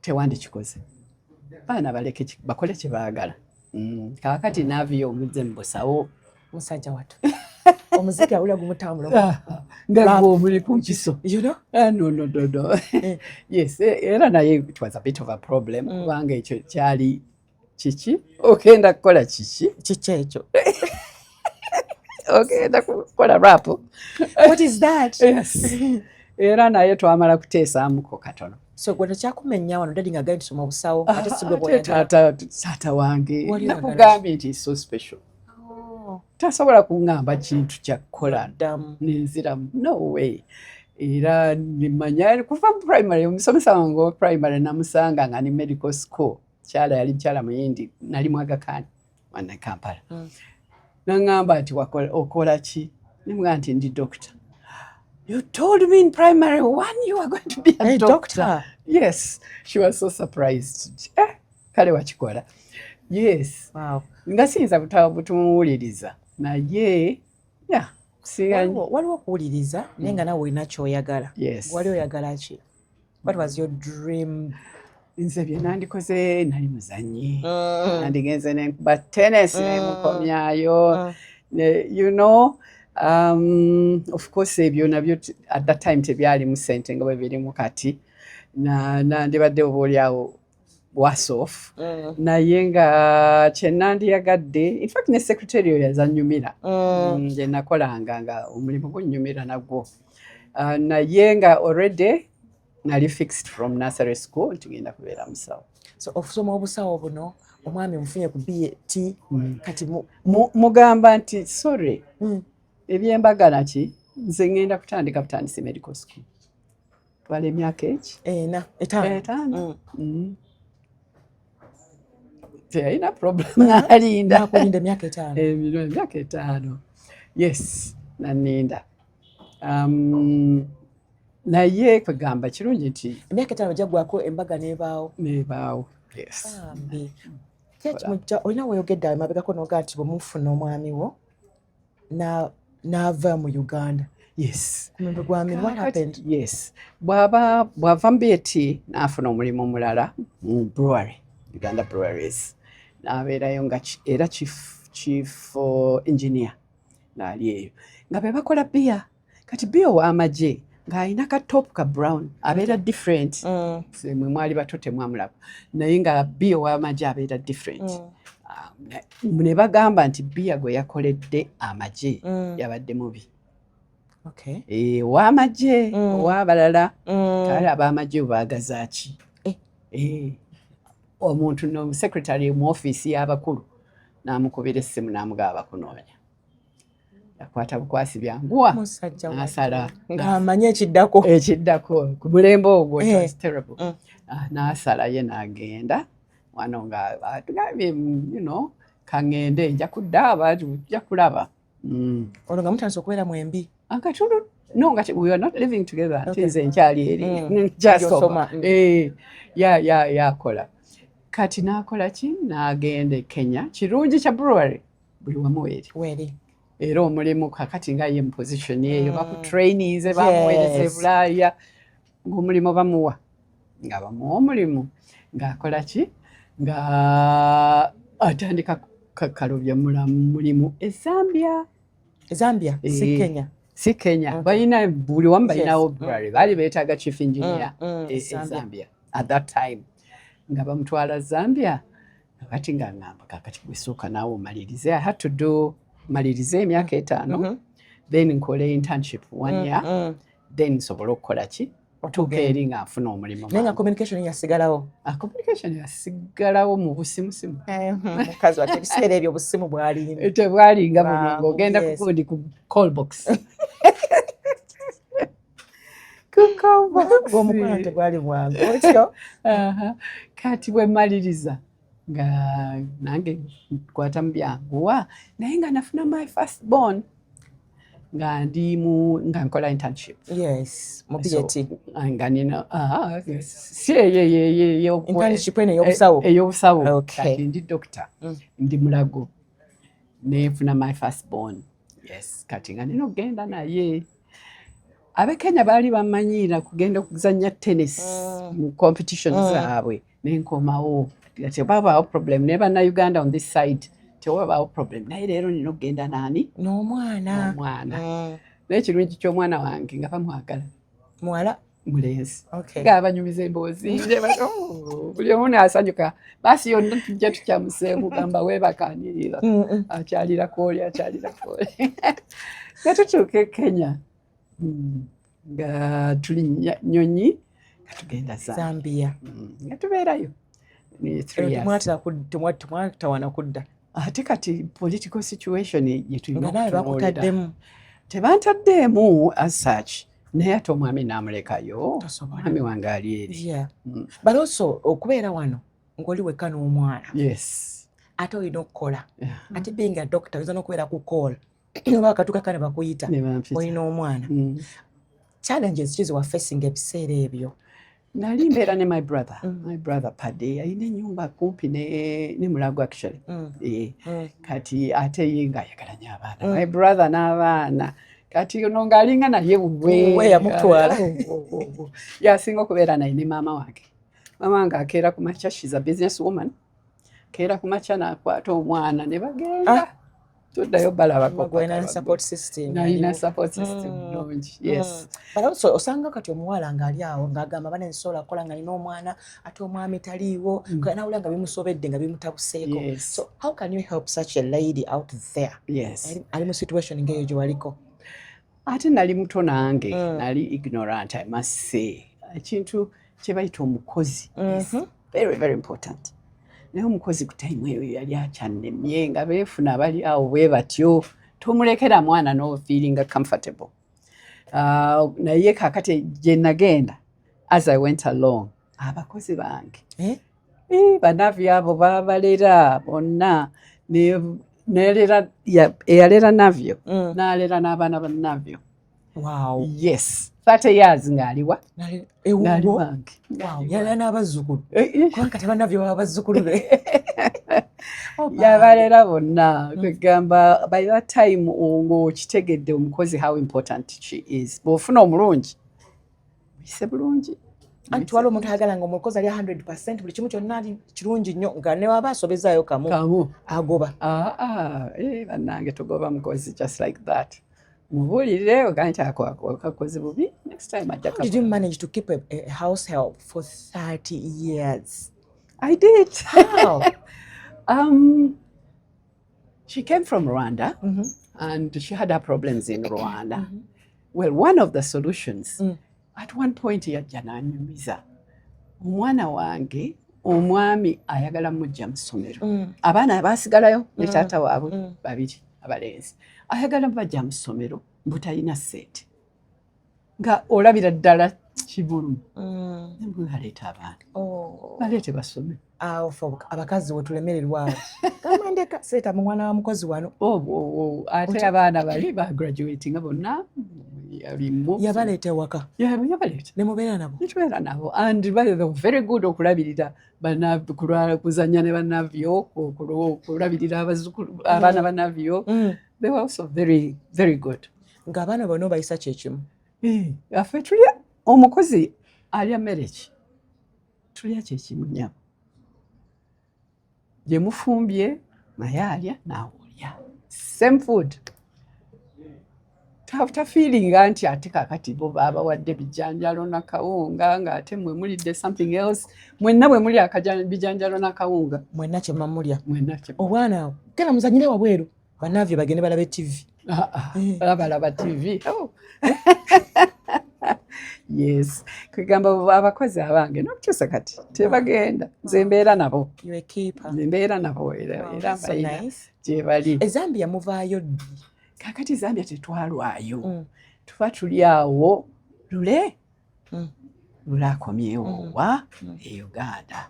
tewandikikoze. Baana baleke bakole kye baagala. Kaakati naaviyo omuzze mu busawo. Musajja wattu. Omuziki awulira gumutambula. Nga omuli ku nkiso. You know? No. Yes, era naye it was a bit of a problem. Kubanga ekyo kyali kiki? Ogenda kukola kiki? Kiki ekyo? Ogenda kukola rap. What is that? Yes. Era naye twamala kuteesaamuko katono. So gwe tekyakumenya wano daddy nga genda tusoma obusawo ate si gwe bw'oyagala. Taata wange nakugambye nti so special. Tasobola kuŋŋamba kintu kya kukola nenziramu. No way. Era nimanya kuva mu primary omusomesa wange wa primary namusanga nga ni medical school. Kyala yali mukyala muyindi nali mu Aga Khan wana Kampala. Naŋŋamba nti okola ki? Nimugamba nti ndi doctor. You told me in primary one you are going to be a doctor. Yes, she was so surprised. Kale wakikola. Yes. Wow. Nga siyinza butumuwuliriza naye waliwo okuwuliriza naye nga nawe olina kyoyagala. Yes. Wali oyagala ki? What was your dream? Nze bye nandikoze nali muzanyi. Nandigenze nenkuba tennis nemukomyayo. You know, of course ebyo nabyo at that time tebyali mu ssente nga bwe birimu kati. Nandibadde obaolyawo was off. Naye nga kye nandiyagadde, in fact ne secretary yazannyumira. Nje nakolanga nga omulimu gunnyumira nagwo. Naye nga already nali fixed from nursery school tugenda kubeera musawo. So okusoma obusawo buno omwami mufunye ku BET kati mugamba nti sorry ebyembagala ki nze ngenda kutandika butandisi medical school. Twala emyaka eki? Etaano. Teyalina problem alinda. Nakulinda emyaka etaano. Emyaka etaano. Yes, naninda. Naye kwegamba kirungi nti emyaka etaano jaggwako embaga nebaawo. Yes. Olina weeyogedde awo emabegako n'ogaa nti bwemufuna omwami wo n'ava mu Uganda. Yes. Kumembe gwami, what happened? Yes. Bw'ava mu BET n'afuna omulimu omulala mu brewery, Uganda Breweries. N'abeerayo nga era chief engineer ng'ali eyo. Nga be bakola beer. Kati beer ow'amagye ng'alina ka top ka brown abeera different. Mwe mwali bato temwamulaba. Naye nga beer ow'amagye abeera different. Ne bagamba nti beer gwe yakoledde amagye yabadde mubi. Okay. Ow'amagye ow'abalala kale ab'amagye baagaza ki? Omuntu no secretary mu office y'abakulu n'amukubira essimu n'amugaba kunoonya. Yakwata bukwasi byanguwa n'asala ng'amanye ekiddako ku mulembe ogwo. It was terrible. N'asala ye n'agenda wano nga atugambye kaŋŋende nja kuddaaba nja kulaba. Olwo nga mutandise okubeera mwembi? Akatulu no nga we are not living together. Nze nkyali eri just over. Yakola. Kati n'akola ki? N'agenda e Kenya. Kirungi kya brewery buli wamu weeri. Era omulimu kakati nga ye mu position eyo baku trainees bamuweereza e Bulaaya ng'omulimu bamuwa. Nga bamuwa omulimu ng'akola ki? Nga atandika kakalubya mulimu e Zambia. Zambia? Si Kenya? Si Kenya. Balina buli wamu balinawo brewery. Baali beetaaga chief engineer e Zambia at that time. Nga bamutwala Zambia kati nga ngamba kakati bwesooka naawe omalirize. I had to do malirize emyaka etaano then nkole internship 1 year then nsobole okukola ki otukeeri nga nfuna omulimu. Naye nga communication yasigalawo. Communication yasigalawo mu busimusimu. Mukazi wate ebiseera ebyo obusimu bwali. Tebwalinga buno ng'ogenda kukundi ku call box. Omukwano tebwali bwangu. Otyo? Kati bwe mmaliriza nga nange nkwata mu byanguwa naye nga nafuna my first born nga nga nkola internship. Yes, mu BET. Nga nina si eyo internship eno ey'obusawo. Ey'obusawo. Kati ndi doctor. Ndi Mulago. Nefuna my first born. Yes, kati nga nina okugenda naye. Abekenya baali bamanyira kugenda okuzannya tennis mu competition zaabwe nenkomawo tewabaawo problem ne bannayuganda on this side tewabaawo problem naye leero nina okugenda naani n'omwana n'ekirungi ky'omwana wange nga bamwagala muwala mulenzi ng'abanyumiza emboozi buli omu n'asanyuka baasi yonna tujja tukyamuseemu gamba weebakanirira akyalirako oli nga tutuuka e Kenya nga tuli Nyonyi nga tugenda Zambia nga tubeerayo ni 3 years. Temwatawana kudda ate kati political situation nga nawe bakutaddemu. Tebantaddeemu as such naye ate omwami n'amulekayo omwami wange ali eri. But also okubeera wano ng'oli wekka n'omwana ate olina okukola ate being a doctor oyinza n'okubeera ku call oba akatuuka kane bakuyita olina omwana. Challenges ki ze wa facing ebiseera ebyo? Nali mbeera ne my brother Paddy alina ennyumba kumpi ne Mulago actually. Kati ate ye ng'ayagala nnyo abaana my brother n'abaana kati ono ng'alinga naye we yamutwala yasinga okubeera naye ne maama wange. Maama wange akeera ku makya, she's a business woman, keera ku makya n'akwata omwana ne bagenda tuddayo balabako. Nalina support system nungi. Yes. But also osanga kati omuwala ng'ali awo ng'agamba bana nsobola kukola nga nina omwana ate omwami taliiwo nawulira nga bimusobedde nga bimutabuseeko. So how can you help such a lady out there? Ali mu situation ng'eyo gye waliko? Ate nali muto nange nali ignorant, I must say. Ekintu kye bayita omukozi is very very important. Naye omukozi ku time eyo yali akyannemye nga beefuna bali awo bwe batyo tomulekera mwana no feeling comfortable. Naye kakati gye nagenda as I went along abakozi bange banavi abo babalera bonna nelera eyalera navyo n'alera n'abaana bannavyo. Wow. Yes. 30 years ng'aliwa ngali wange. Wow. Yalera n'abazzukulu kubanga tebanavyo babazzukulu be yabalera bonna kwegamba by that time ng'okitegedde omukozi how important she is. Bw'ofuna omulungi bise bulungi anti waliwo omuntu ayagala nga omukozi ali 100% buli kimu kyonna ali kirungi nnyo nga ne waba asobezaayo kamu agoba. Bannange togoba mukozi just like that. Mubuulire ogaa nti akakozi bubi next time ajja. Did you manage to keep a house help for 30 years? I did. How? She came from Rwanda and she had her problems in Rwanda. Well, one of the solutions at one point yajja n'anyumiza omwana wange omwami ayagala mujja mu ssomero. Abaana baasigalayo ne taata waabwe babiri abalenzi ayagala bajja mu ssomero butalina ssente nga olabira ddala kibulu aleeta abaana baleete basome. Abakazi we tulemererwa gamba ndeka seeta mu mwana wa mukozi wano. Ate abaana bali bagraduating bonna yabaleeta ewaka yabaleeta nemubeera nabo netubeera nabo and they were very good okulabirira kuzannya ne bannavyo okulabirira abaana bannavyo. They were also very very good. Ng'abaana bonna bayisa kyekimu. Affe tulya omukozi alya mmere ki tulya kyekimu nnyabo gye mufumbye naye alya naawe olya same food. Tafiiringa nti ate kakati bo baabawadde bijanjalo na kawunga ng'ate mwe mulidde something else. Mwenna bwe muli bijanjalo na kawunga mwenna kye mamulya mwenna kye obwana genda muzanyire wabweru bannavyo bagende balabe TV abalaba TV. Oh. Yes, kwegamba abakozi abange nokukyusa kati tebagenda, nze mbeera nabo, mbeera nabo era mbalina gye bali. Zambia muvaayo ddi? Kakati Zambia tetwalwayo, tuba tuli awo lule akomyewo wa e Uganda.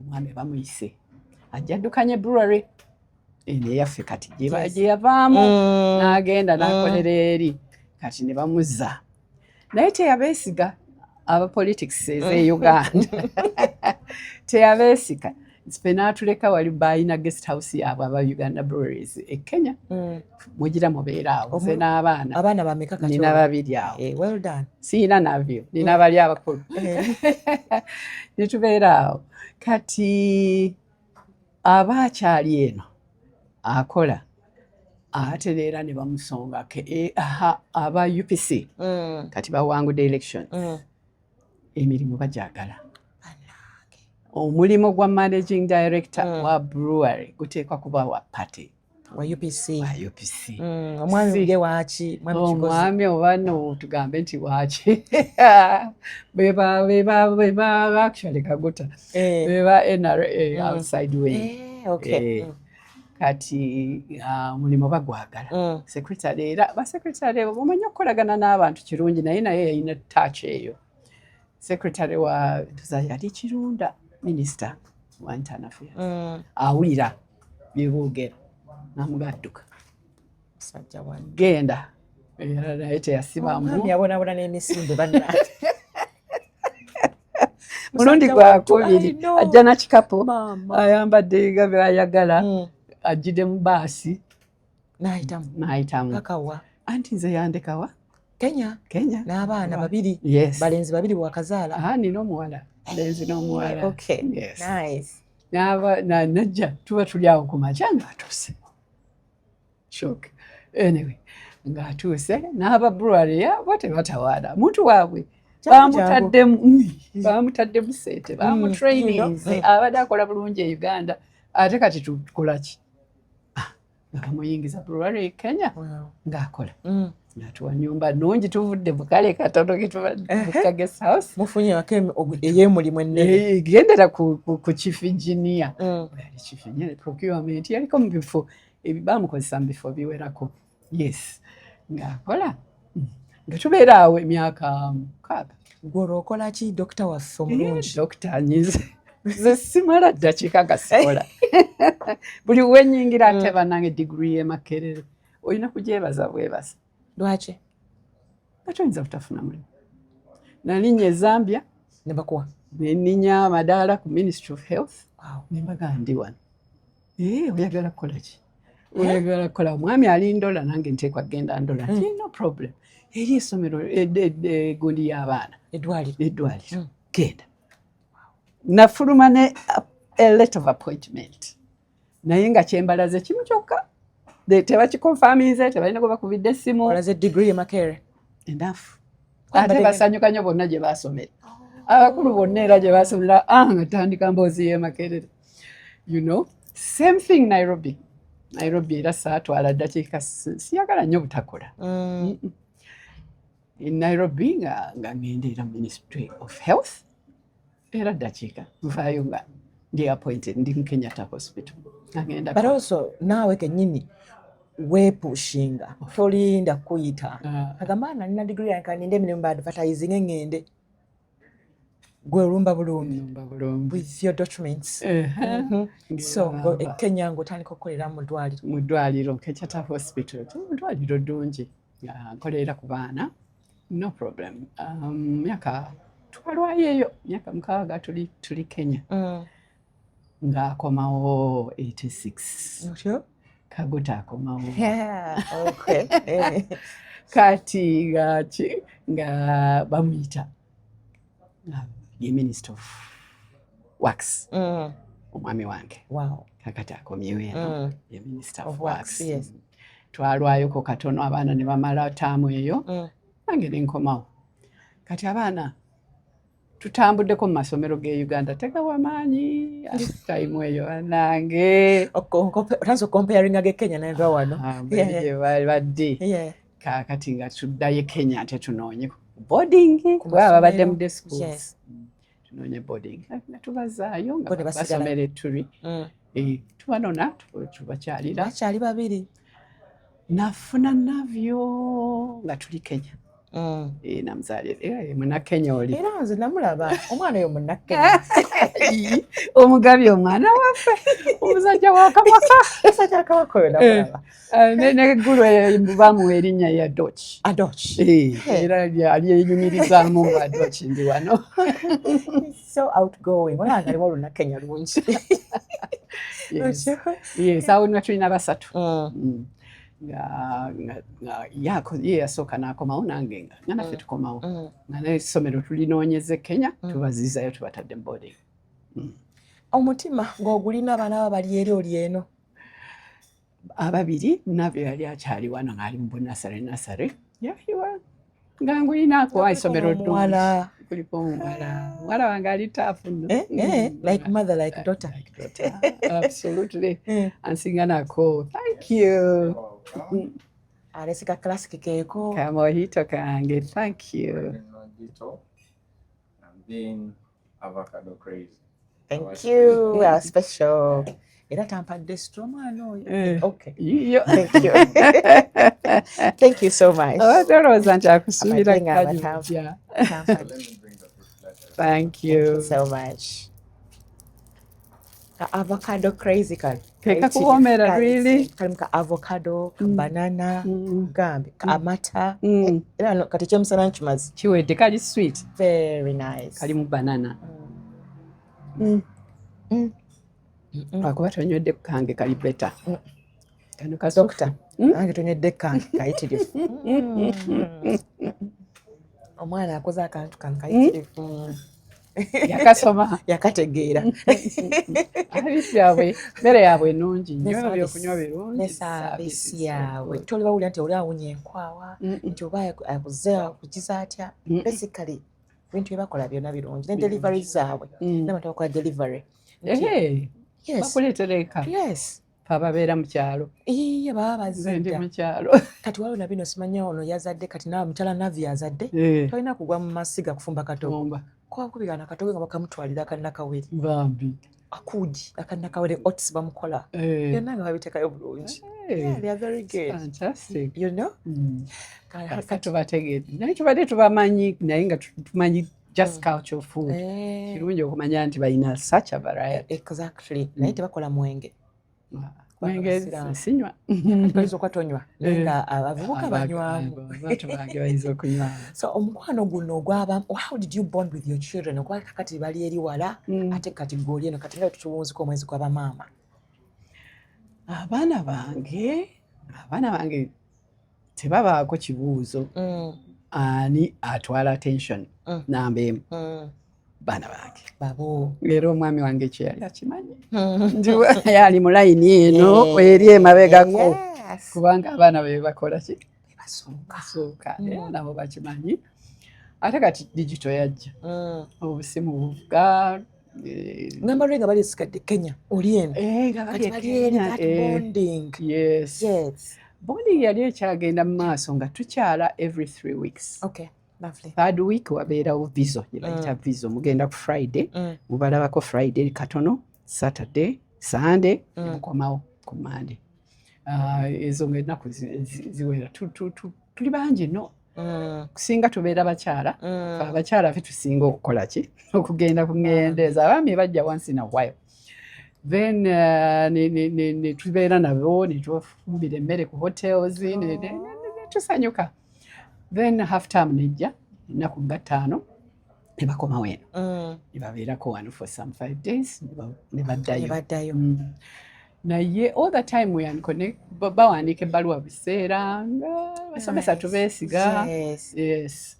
Omwami bamuyise ajja addukanya brewery eno eyaffe kati gye yavaamu n'agenda n'akolera eri kati ne bamuzza. Naye teyabeesiga aba politics eze Uganda. Teyabeesiga. Ffe n'atuleka wali bayina guest house yaabwe aba Uganda Breweries e Kenya. Mugira mubeera awo. Nze n'abaana. Abaana bameka kati? Nina babiri awo. Well done. Siina nabyo. Nina bali abakulu. Ne tubeera awo. Kati abaakyali eno akola ate leera ne bamusonga aba UPC kati bawangudde elections. Emirimu bagyagala. Omulimu gwa managing director wa brewery guteekwa kuba wa party wa UPC. Omwami ge waaki? Omwami oba no tugambe nti waaki beba actually kaguta beba NRA outside way. Kati mulimu bagwagala. Secretary era basekretary omanyi okukolagana n'abantu kirungi naye yalina touch eyo. Secretary wa tuzaali ali Kirunda, minister wa internal affairs. Awulira byeboogera namugadduka. Sajja wani. Genda. Era naye teyasibamu. Omwami abonabona n'emisinde bannange. Mulundi gwakubiri ajja na kikapu ayambadde nga byayagala ajjide mu baasi n'ayitamu. Kakawa. Anti nze yandekawa Kenya n'abaana babiri. Yes. Balenzi babiri bwakazaala. Nina omuwala. Lenzi n'omuwala. Okay. Yes. Nice. Najja tuba tuli awo ku makya ng'atuuse. Shock. Anyway, ng'atuuse n'aba brewery yabo tebatawaana. Muntu waabwe bamutadde mu ssente, bamutrainingze abadde akola bulungi e Uganda. Ate kati tukola ki? Bakamuyingiza brewery e Kenya ng'akola. Natuwa nyumba nungi tuvudde bukale katono ketuva guest house. Mufunye ey'emulimu ennene. Gendera ku chief engineer. Yali chief engineer procurement yaliko mu bifo bamukozesa mu bifo biwerako. Yes. Ng'akola. Nga tubeera awo emyaka 6. Gw'okola ki dokita waffe omulungi? Dokita nyize. Nze simala ddakiika gasikola. Buli wenyingira ate bannange degree Makerere. Olina kugyebaza bwebaza. Lwaki? Tuyinza butafuna mulimu. Nalinnya Zambia ne bakuwa. Neninya amadaala ku Ministry of Health. Ne mbaga ndi wano. Oyagala kukola ki? Oyagala kukola omwami ali Ndola nange nteekwa kugenda Ndola. No problem. Eri essomero gundi y'abaana. Eddwaliro. Genda. Nafuluma ne a letter of appointment. Naye nga kyembalaze kimu kyokka. Tebakikonfaminze, tebalina gwe bakubidde essimu. Olaze degree Makerere. Enough. Ate basanyuka nnyo bonna gye baasomera. Abakulu bonna era gye baasomera nga tandika mboozi y'e Makerere. You know, same thing Nairobi. Nairobi era saatwala ddakiika siyagala nnyo butakola. In Nairobi nga ngendeera Ministry of Health era ddakiika nvaayo nga ndi appointed ndi mu Kenyatta Hospital. But also naawe kennyini weepushinga tolinda kuyita agamba nalina degree yange ninde emirimu ba advertising engende gwe olumba bulungi with your documents. So Kenya ng'otandika okukolera mu ddwaliro Kenyatta Hospital ddwaliro ddungi nkolera ku baana no problem. Myaka twalwayo eyo myaka 6 tuli Kenya. Ng'akomawo 86. Kaguta akomawo. Okay. Kati nga bamuyita ye Minister of Works. Omwami wange. Wow. Kakati akomyewo eno ye Minister of Works. Yes. Twalwayoko katono abaana ne bamala taamu eyo. Nange ne nkomawo. Kati abaana tutambuddeko mu masomero ge Uganda tegawa maanyi time eyo nange otanza comparing ge Kenya n'enva wano gye badde yeah kaakati nga tuddayo Kenya ate tunoonye boarding kuba babadde mu day schools tunoonye boarding nga tubazaayo nga basomera ettuli tubanona tubakyalira bakyali babiri nafuna navyo nga tuli Kenya namuzaalira Munnakenya oli era nze namulaba omwana oyo Munnakenya omugabye omwana waffe omusajja wa Kabaka musajja Kabaka oyo namulaba neggulu bamuwa erinnya ya Adoch era yali enyumirizaamu nga Adoch ndi wano so outgoing olanga aliwo Olunnakenya lungi yes awo nga tulina basatu ye yasooka n'akomawo nange nga naffe tukomawo nga n'essomero tulinoonyeze Kenya tubaziizayo tubatadde mu boarding. Omutima ng'ogulina abaana abo bali eri oli eno ababiri nabyo yali akyali wano ng'ali mu nasare yahiwa nga ngulinaako essomero ddungi kuliko omuwala wange ali taafu nno like mother like daughter absolutely ansinga nako thank you alesika classic keeko kamohito kange thank you and then avocado crazy thank you we are special era tampadde stromano okay iyo thank you so much ndowooza nti akusuubira kajja thank you so much ka avocado crazy kali kekakuwoomera really kali ka avocado ka banana gambe ka amata era kati kyemusana nkimazi kiwedde kali sweet very nice kali mu banana akuba tonywedde kange kali beta kano ka doctor nange tonywedde kange kayitirifu omwana akoze akantu kange kayitirifu yakasoma yakategeera abisyabwe mmere yaabwe ennungi nnyo ebyokunywa birungi ne saavisi yaabwe toli bawulira nti oli awunya enkwawa nti oba akuze akugiza atya basically ebintu bye bakola byonna birungi ne delivery zaabwe n'abantu bakola delivery bakuleetera eka ababeera mu kyalo iye baba bazidde bazidda mu kyalo kati waliwo nabino simanya ono yazadde kati nawe mutala navi yazadde tolina kugwa mu masiga kufumba katogo kwakubigana katogo nga bakamutwalira akanakawere bambi akuugi akanakawere otis bamukola byonna nga babiteekayo bulungi they are very good fantastic you know katubategedde naye tubadde tubamanyi naye nga tumanyi just cultural food kirungi okumanya nti balina such a variety exactly naye tebakola mwenge mwenge sinywa bayinza okwatonywa naye nga abavubuka banywamu abantu bange bayinza okunywa so omukwano guno ogwaba how did you bond with your children okuba kati bali eri wala ate kati goli eno kati nga tukiwunzika omwezi gw'abamaama abaana bange tebabaako kibuuzo ani atwala attention namba emu baana bange babo era omwami wange kye yali akimanyi nti yali mu layini eno eri emabegako kubanga abaana be bakola ki basooka era nabo bakimanyi ate kati digito yajja obusimu buvuga ngamba lwe nga bali esigadde Kenya oli eno yes bonding yali ekyagenda mu maaso nga tukyala every 3 weeks lovely third week wabeerawo viso yebayita viso mugenda ku Friday mubalabako Friday katono Saturday Sunday mukomawo ku Monday ezo ng'ennaku ziwera tuli bangi no kusinga tubeera bakyala abakyala ffe tusinga okukola ki okugenda ku ngendeeza abaami bajja once in a while then ne tubeera nabo ne tubafumbira emmere ku hotels tusanyuka then half time nejja ennaku nga 5 ne bakomawo eno ne babeerako wano for some 5 days ne baddayo naye all the time weyaniko ne bawandiika ebbaluwa biseera nga basomesa tubeesiga yes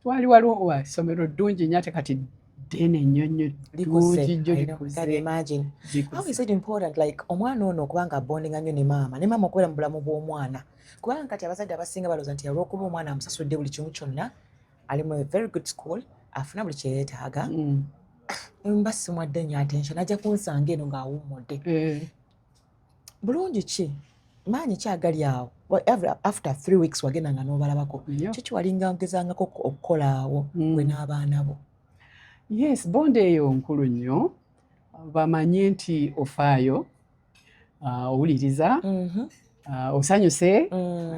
twali waliwo essomero ddungi nnyo ate kati ddene nnyo ddungi jjo likuze. How is it important like omwana ono okubanga abondinga nnyo ne maama okubeera mu bulamu bw'omwana kubanga kati abazadde abasinga balooza nti olw'okuba omwana amusasudde buli kimu kyonna ali mu very good school afuna buli kyeyeetaaga Mm. mba simwadde nnyo attention ajja kunsanga eno ng'awummudde bulungi ki maanyi ki agali awo after 3 weeks wagenda nga n'obalabako Yeah. kiki walinga ogezangako okukola awo gwe n'abaana bo? Yes, bonde eyo nkulu nnyo. Bamanye nti ofaayo, owuliriza, osanyuse,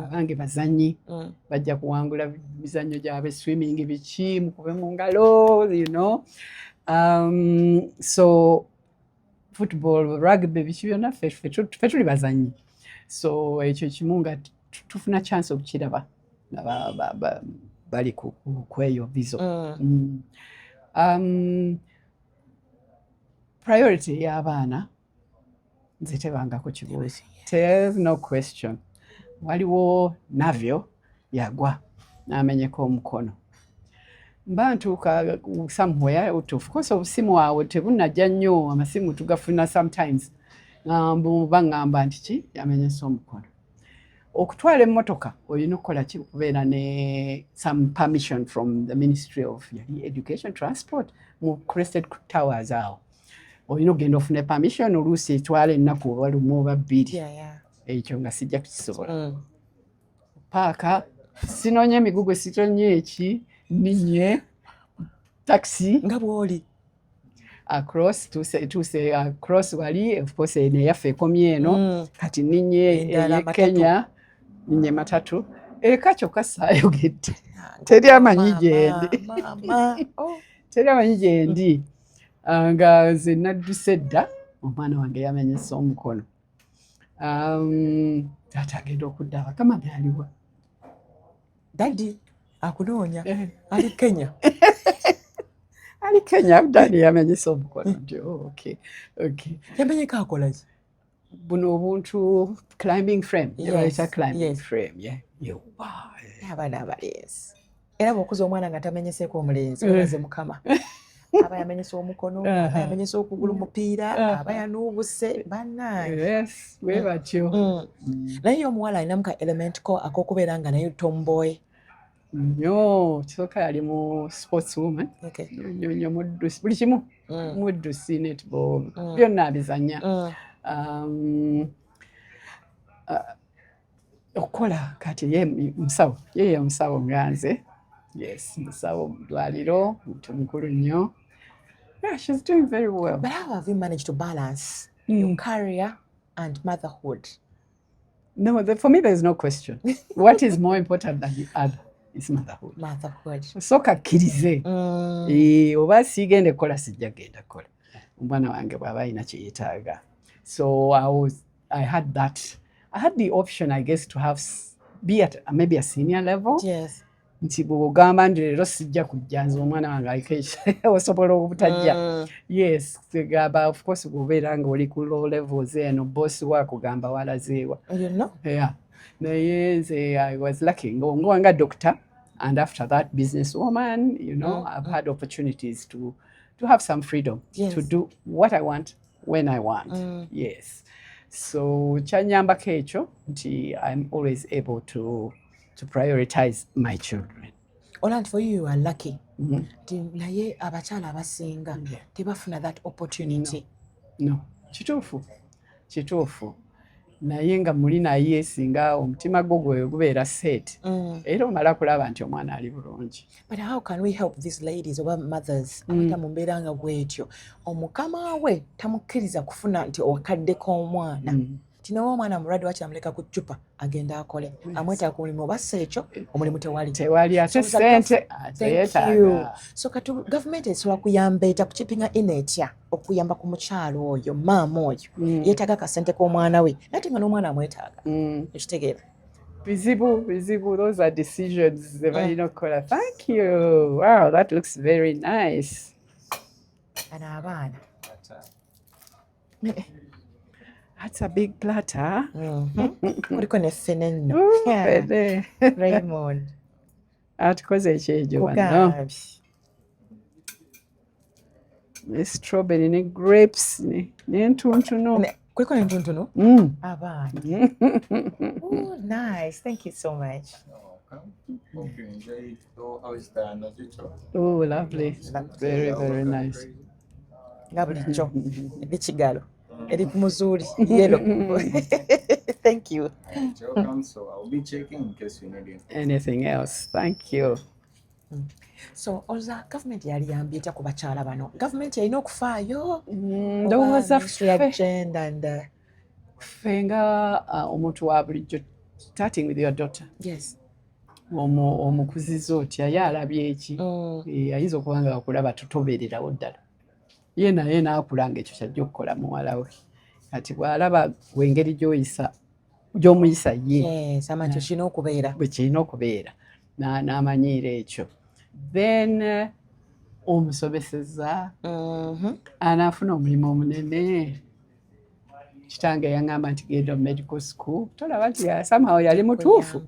abange bazannyi bajja kuwangula mizannyo gyabwe, swimming biki, mukube mu ngalo, you know. So football, rugby biki byonna ffe tuli bazannyi. So ekyo kimu nga tufuna chance okukiraba bali ku eyo vizo. Priority y'abaana nze tebangako kibuuzo. There's no question. Waliwo navyo yagwa n'amenyeko omukono. Mba ntuuka somewhere, of course obusimu wawe tebunajja nnyo, amasimu tugafuna sometimes. Baŋŋamba nti ki yamenyese omukono. Okutwala emmotoka olina okukola ki? Okubeera ne some permission from the Ministry of Education Transport mu Crested Towers awo. Olina okugenda ofune permission oluusi etwala ennaku oba lumu oba bbiri. Ekyo nga sijja kukisobola. Paaka sinoonya emigugu, sitonye eki, ninye taxi nga bw'oli across tuuse across wali, of course eno eyaffe ekomye eno, kati ninye Kenya, ninye matatu. Eka kyokka saayogedde. Teri amanyi gyendi. Teri amanyi gyendi. Nga nze nadduse dda, omwana wange yamenyese omukono. Taata agenda okudda Bakama byaliwa. Daddy akunoonya ali Kenya. Ali Kenya, Daddy yamenyese omukono. Nti okay. Yamenyeko akola ki? Buno obuntu climbing frame. Bayita climbing frame. Abaana abalenzi. Era bw'okuza omwana nga tamenyeseeko omulenzi olaze Mukama. Aba yamenyese omukono, aba yamenyese okugulu mupiira, aba yanuubuse bannange. Yes, we batyo. Naye omuwala alinamu ka element ko ak'okubeera nga naye tomboy. Nnyo, kisooka yali mu sports woman. Nnyo muddusi, buli kimu. Muddusi, netball, byonna abizannya. Okukola kati ye musawo, ye musawo nga nze. Yes, musawo mu ddwaliro, muntu mukulu nnyo. Yeah, she's doing very well. But how have you managed to balance your career and motherhood? No, for me there's no question. What is more important than the other is motherhood. Sooka akkirize. Oba siigende kukola sijja genda kukola. Omwana wange bw'aba alina kye yeetaaga. So I had the option, I guess, to be at maybe a senior level. Yes. Nti bw'ogamba nti leero sijja kujja nze omwana wange aliko osobola obutajja. Yes, tegamba of course bw'obeera nga oli ku low levels eno boss waakugamba walazeewa. Yeah. Naye nze I was lucky nga doctor, and after that businesswoman, you know, I've had opportunities to have some freedom to do what I want when I want. Yes. So kyanyambako ekyo nti I'm always able to prioritize my children. Oland, for you are lucky. Naye abakyala abasinga tebafuna that opportunity. No. Kituufu. Naye nga muli naye singa omutima gwo gubeera set. Era omala kulaba nti omwana ali bulungi. But how can we help these ladies oba mothers abata mu mbeera nga bwetyo? Omukama we tamukkiriza kufuna nti okaddeko omwana. Tinawo omwana mulwadde wakyamuleka ku ccupa agenda akole. Amwetaaga ku mulimu oba si ekyo omulimu tewali ate ssente yeetaaga. So kati gavumenti esobola kuyamba eta kukippinga in etya okuyamba ku mukyalo oyo maama oyo yeetaaga akasente k'omwana we ate nga n'omwana amwetaaga. Ekitegeera bizibu. Those are decisions ze balina okukola. Thank you. Wow, that looks very nice. Bano abaana. That's a big platter. Kuliko ne ffene nno. Raymond. Atukoze ekyejo wano. Ne strawberry ne grapes n'entuntunu. Kuliko n'entuntunu? Abaana. Oh, nice. Thank you so much. welcome. Hope you enjoy it. So, how is the Nojito? Oh, lovely. Very, very nice. nga bulijjo eri kigalo eri ku muzuuli yellow. Thank you. You're welcome. So, I'll be checking in case you need it. Anything else? Thank you. So olza gavumenti yali yambyeta ku bakyala bano gavumenti yalina okufaayo Ndowooza Ministry ya gender and ffe nga omuntu wa bulijjo, starting with your daughter, yes omukuziza otya ye alabye eki ayinza okuba nga akulaba tutobererawo ddala ye naye n'akula ng'ekyo kyajja okukola muwala we kati bw'alaba wengeri gy'omuyisa ye amanti kirina okubeera bwe kirina okubeera n'amanyiira ekyo then omusomeseza anaafuna omulimu omunene. Kitange yaŋŋamba nti genda mu medical school tolaba nti somehow yali mutuufu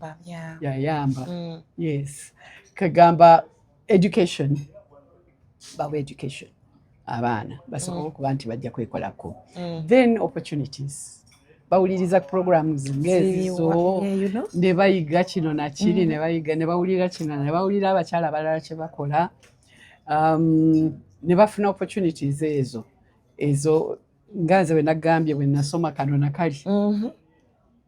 yayamba. Yes, kagamba education, bawa education abaana basobole okuba nti bajja kwekolako. Then opportunities, bawuliriza programs ng'ezizo ne bayiga kino nakiri ne bayiga ne bawulira kino ne bawulira abakyala abalala kye bakola, ne bafuna opportunities ezo nga nze bwe nagambye bwe nasoma kano nakali.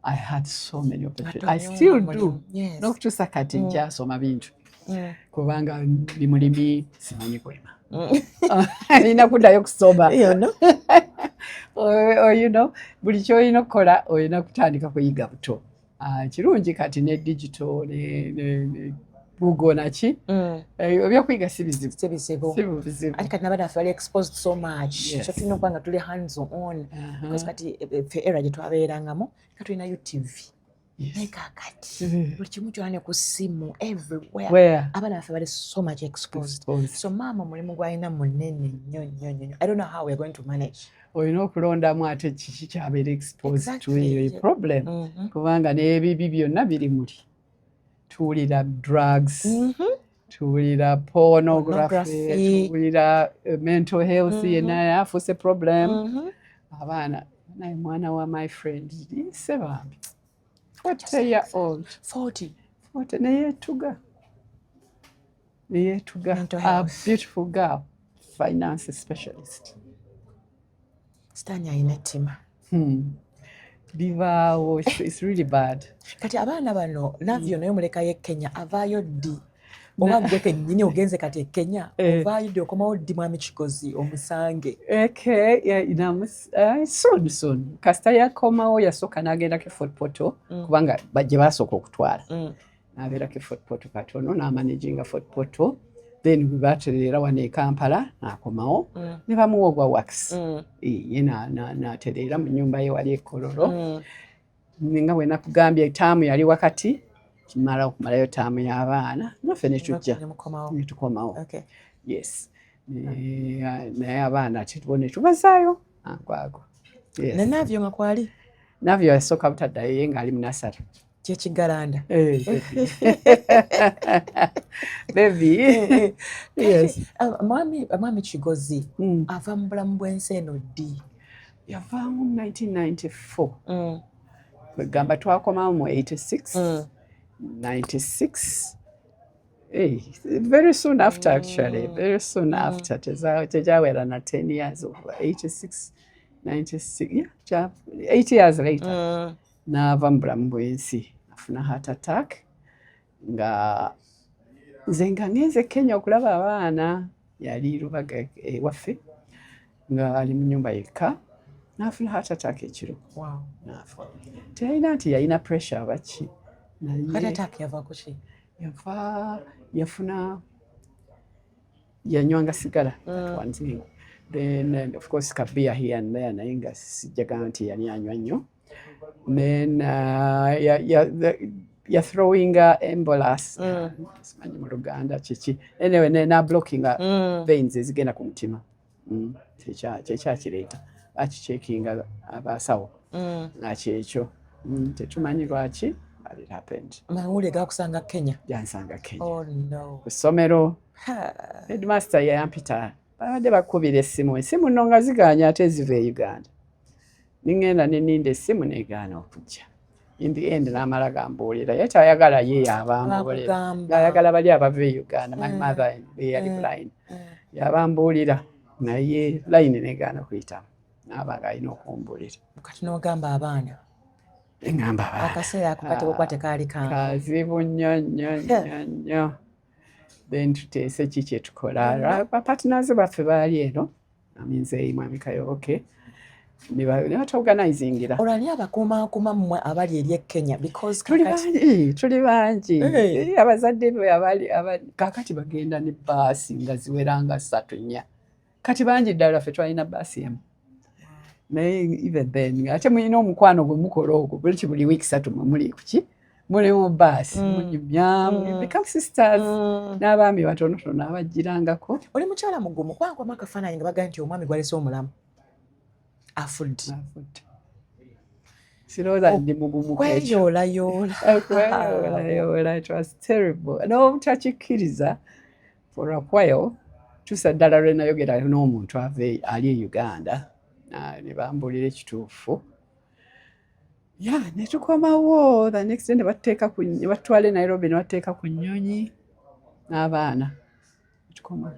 I had so many opportunities. I still do. N'okutuusa kati nkyasoma bintu kubanga ndi mulimi simanyi kulima. Nina kuddayo kusoma. You know, buli ky'olina okukola olina kutandika kuyiga buto. Kirungi kati ne digital ne Google naki ebyokuyiga si bizibu. Ati kati n'abaana baffe bali exposed so much so tulina okuba nga tuli hands on because kati ffe era gye twabeerangamu ka tulina UTV naye kaakati buli kimu kyonna ne ku ssimu everywhere abaana baffe bali so much exposed. So maama omulimu gw'alina munene nnyo. I don't know how we're going to manage. Olina okulondamu ate kiki kyabeera exposed to eyo problem kubanga n'ebibi byonna biri muli. Tuwulira drugs, tuwulira pornography, tuwulira mental health yenna afuuse problem. Abaana naye mwana wa my friend sebambi 40-year-old 40 neyeetuga a beautiful girl, finance specialist. Sitani alina ettima. Bivaawo, it's really bad. Kati abaana bano navyo naye mulekayo Kenya avaayo ddi oba gwe kennyini ogenze kati Kenya ovaayo ddi okomawo ddi mwami Kigozi omusange? Soon. Kasita yakomawo yasooka n'agendako e Fort Portal kubanga bajje basooka okutwala. N'abeerako e Fort Portal katono n'amanaginga Fort Portal. Then we batereera wano e Kampala n'akomawo ne bamuwa ogwa wax. Ye n'atereera mu nnyumba ye wali e Kololo. Nga bwe nakugambye etaamu yali wakati kimala okumalayo taamu y'abaana naffe ne tujja ne tukomawo. Yes. Naye abaana ne tubazaayo ago. Ne Navyo nga kwali? Navyo yasooka butaddayo ye ng'ali mu nasale. Kyekigalanda. Baby. Yes. Mwami Kigozi ava mu bulamu bw'ensi eno ddi? Yavaamu 1994. Kwegamba twakomawo mu 86. 96. Very soon after actually. Very soon after. Tejawera na 10 years of 86. 96. Yeah, 8 years later. N'ava mu bulamu bw'ensi afuna heart attack nga nze nga ngenze Kenya okulaba abaana yali Lubaga ewaffe nga ali mu nnyumba yekka n'afuna heart attack ekiro. N'afa. Teyalina nti yalina pressure baki. Heart attack yava ku ki? Yanywanga sigala one thing. Then of course kabia here and there naye nga sijjaga nti yali anywa nnyo. Then you're throwing embolus. Simanyi mu Luganda kiki. Anyway, na blocking veins ezigenda ku mutima. Kyekyakireeta. Bakicekinga abasawo. Nakyekyo. Tetumanyi lwaki, but it happened. Mawulire gakusanga Kenya? Yansanga Kenya. Oh no. Ku ssomero. Headmaster yampita. Babadde bakubira essimu nno nga ziganya ate ziva e Uganda. Ningenda ne ninda essimu negaana okujja. in the end n'amala gambuulira ye tayagala ye yabambuulira ng'ayagala bali abava e Uganda. My mother yali blind yabambuulira naye layini negaana kuyitamu naaba ng'alina okumbuulira. Kati n'ogamba abaana eŋŋamba abaana akaseera ako kati bwekuba tekaali kazibu nnyo. Then tuteese ki kye tukola. Partners baffe baali eno aminze Mwami Kayooke ne batuorganizingira. Olwali abakuumaakuma mmwe abali eri e Kenya because tuli bangi abazadde be abali kakati bagenda ne baasi nga ziweranga 3-4 kati bangi ddala ffe twalina baasi emu. Naye even then ate mulina omukwano gwe mukola ogwo buli week 3 muli kuki muli mu baasi munyumya become sisters n'abaami batonotono abajjirangako. Oli mukyala mugumu kwankwamu akafaananyi nga bagaa nti omwami gwalese omulamu afudde sirowooza ndi mugumu kweyoolayoolayola. It was terrible n'obutakikkiriza for a while tusa ddala lwe nayogera n'omuntu ave ali e Uganda ne bambuulira ekituufu ne tukomawo the next day ne batwala e Nairobi ne bateeka ku nnyonyi n'abaana tukoma